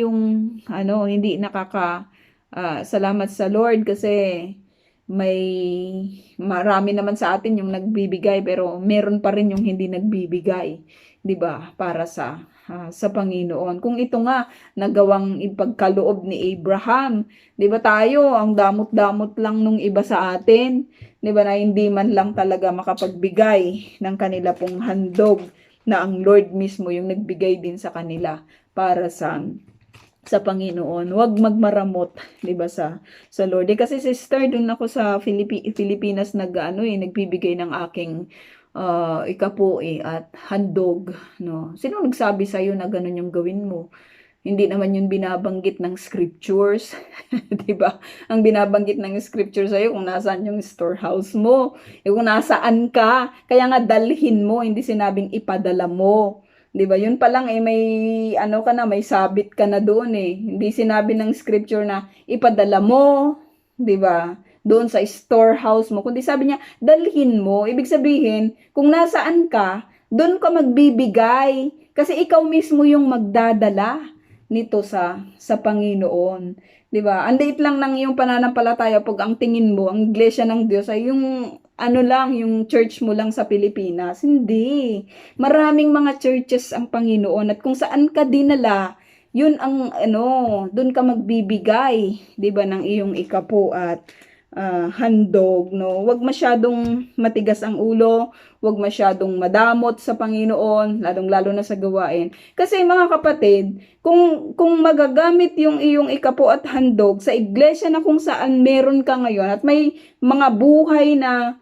yung hindi salamat sa Lord kasi marami naman sa atin yung nagbibigay, pero meron pa rin yung hindi nagbibigay, 'di ba, para sa Panginoon. Kung ito nga nagawang ipagkaloob ni Abraham, 'di ba, tayo ang damot-damot lang nung iba sa atin, 'di ba, na hindi man lang talaga makapagbigay ng kanila pong handog, na ang Lord mismo yung nagbigay din sa kanila para sa Panginoon. Huwag magmaramot, 'di ba, sa Lord. Kasi sister, doon ako sa Pilipinas nagbibigay ng aking ikapo at handog, no. Sino nagsabi sa iyo na ganun yung gawin mo? Hindi naman yun binabanggit ng scriptures, 'di ba? Ang binabanggit ng scripture sa iyo kung nasaan yung storehouse mo, kung nasaan ka. Kaya nga dalhin mo, hindi sinabing ipadala mo. 'Di ba? Yun pa lang may may sabit ka na doon Hindi sinabi ng scripture na ipadala mo, 'di ba? Doon sa storehouse mo, kundi sabi niya dalhin mo. Ibig sabihin, kung nasaan ka, Doon ka magbibigay. Kasi ikaw mismo yung magdadala nito sa Panginoon. 'Di ba? Ang liit lang ng iyong pananampalataya pag ang tingin mo, ang iglesia ng Diyos ay yung ano lang, yung church mo lang sa Pilipinas. Hindi. Maraming mga churches ang Panginoon at kung saan ka dinala, yun ang ano, doon ka magbibigay, 'di ba, ng iyong ikapu at handog, no? Huwag masyadong matigas ang ulo, huwag masyadong madamot sa Panginoon, lalong-lalo na sa gawain. Kasi mga kapatid, kung magagamit yung iyong ikapu at handog sa iglesia na kung saan meron ka ngayon at may mga buhay na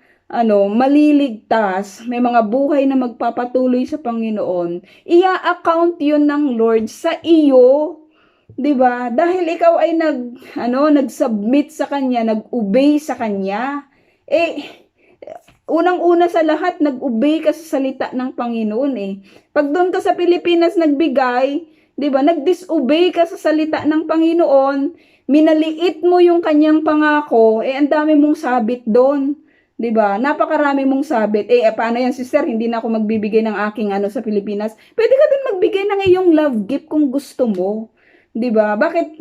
maliligtas, may mga buhay na magpapatuloy sa Panginoon, ia-account yun ng Lord sa iyo. 'Di ba? Dahil ikaw ay nag-submit sa kanya, nag-obey sa kanya. Eh unang-una sa lahat, nag-obey ka sa salita ng Panginoon eh. Pag doon ka sa Pilipinas nagbigay, 'di ba? Nag-disobey ka sa salita ng Panginoon, minaliit mo yung kanyang pangako, eh ang dami mong sabit doon. 'Di ba? Napakarami mong sabit. Paano yan, sister? Hindi na ako magbibigay ng aking sa Pilipinas. Pwede ka din magbigay ng iyong love gift kung gusto mo. 'Di ba? Bakit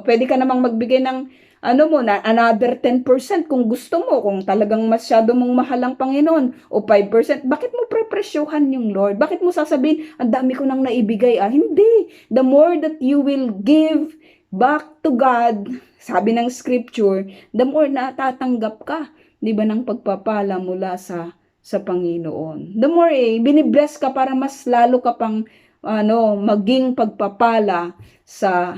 pwede ka namang magbigay ng another 10% kung gusto mo, kung talagang masyado mong mahal ang Panginoon, o 5%, bakit mo prepresyohan yung Lord? Bakit mo sasabihin, ang dami ko nang naibigay? Hindi. The more that you will give back to God, sabi ng scripture, the more na tatanggap ka, 'di ba, ng pagpapala mula sa Panginoon. The more binibless ka para mas lalo ka pang maging pagpapala sa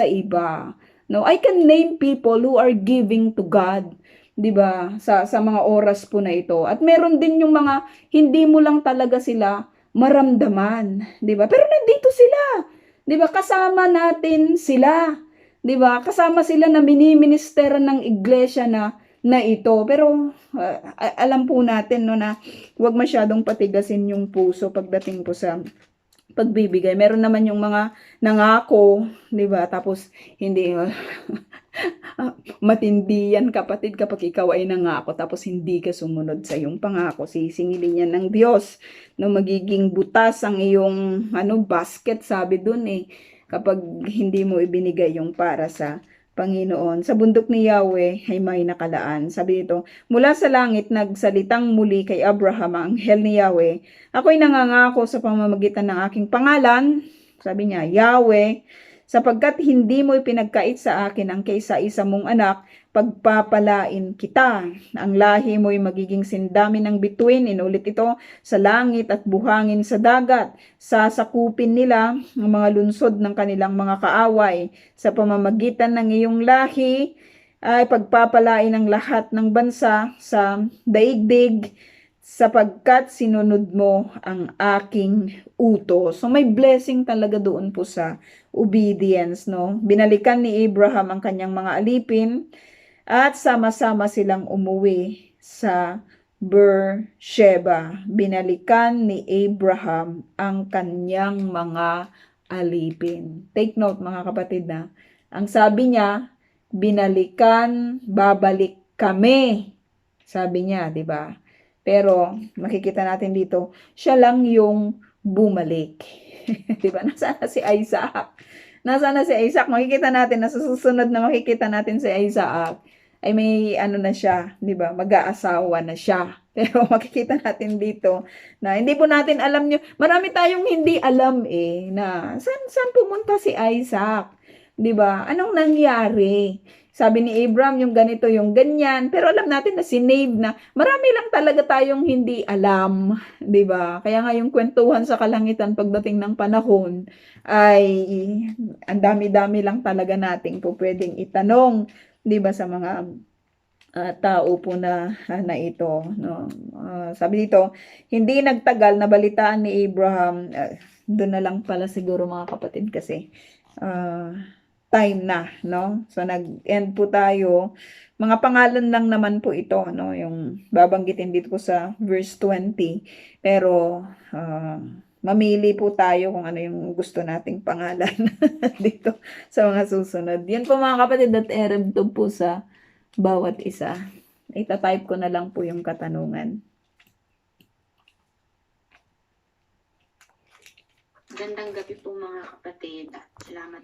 iba. No, I can name people who are giving to God, 'di ba? Sa mga oras po na ito. At meron din yung mga hindi mo lang talaga sila maramdaman, 'di ba? Pero nandito sila. 'Di ba? Kasama natin sila. 'Di ba? Kasama sila na miniministeran ng iglesia na ito. Pero alam po natin na huwag masyadong patigasin yung puso pagdating po sa pagbibigay. Meron naman yung mga nangako, 'di ba? Tapos hindi matindi yan, kapatid, kapag ikaw ay nangako tapos hindi ka sumunod sa iyong pangako. Sisingilin yan ng Diyos. Magiging butas ang iyong basket, sabi dun kapag hindi mo ibinigay yung para sa Panginoon. Sa bundok ni Yahweh ay may nakalaan. Sabi dito, mula sa langit nagsalitang muli kay Abraham ang anghel ni Yahweh, ako'y nangangako sa pamamagitan ng aking pangalan, sabi niya, Yahweh, sapagkat hindi mo ipinagkait sa akin ang kaisa-isa mong anak, pagpapalain kita. Ang lahi mo'y magiging sindami ng bituin, inulit ito, sa langit at buhangin sa dagat. Sasakupin nila ang mga lunsod ng kanilang mga kaaway. Sa pamamagitan ng iyong lahi, ay pagpapalain ang lahat ng bansa sa daigdig, sapagkat sinunod mo ang aking utos. So may blessing talaga doon po sa obedience, no? Binalikan ni Abraham ang kanyang mga alipin at sama-sama silang umuwi sa Beersheba. Binalikan ni Abraham ang kanyang mga alipin. Take note mga kapatid na, ang sabi niya, binalikan, babalik kami. Sabi niya, 'di ba? Pero makikita natin dito, siya lang yung bumalik. 'Di ba? Nasaan na si Isaac? Nasaan na si Isaac? Makikita natin na sa susunod na makikita natin si Isaac ay may na siya, 'di ba? Mag-aasawa na siya. Pero makikita natin dito na hindi po natin alam niyo. Marami tayong hindi alam na saan pumunta si Isaac, 'di ba? Anong nangyari? Sabi ni Abraham yung ganito, yung ganyan. Pero alam natin na sinave na. Marami lang talaga tayong hindi alam, 'di ba? Kaya nga yung kwentuhan sa kalangitan pagdating ng panahon ay ang dami-dami lang talaga nating po pwedeng itanong, 'di ba, sa mga tao po na ito, no? Sabi dito, hindi nagtagal na balitaan ni Abraham, doon na lang pala siguro mga kapatid kasi time na, no? So nag-end po tayo. Mga pangalan lang naman po ito, no? Yung babanggitin dito po sa verse 20. Pero mamili po tayo kung ano yung gusto nating pangalan dito sa mga susunod. Yan po mga kapatid, at erem to po sa bawat isa. Ita-type ko na lang po yung katanungan. Magandang gabi po mga kapatid. Salamat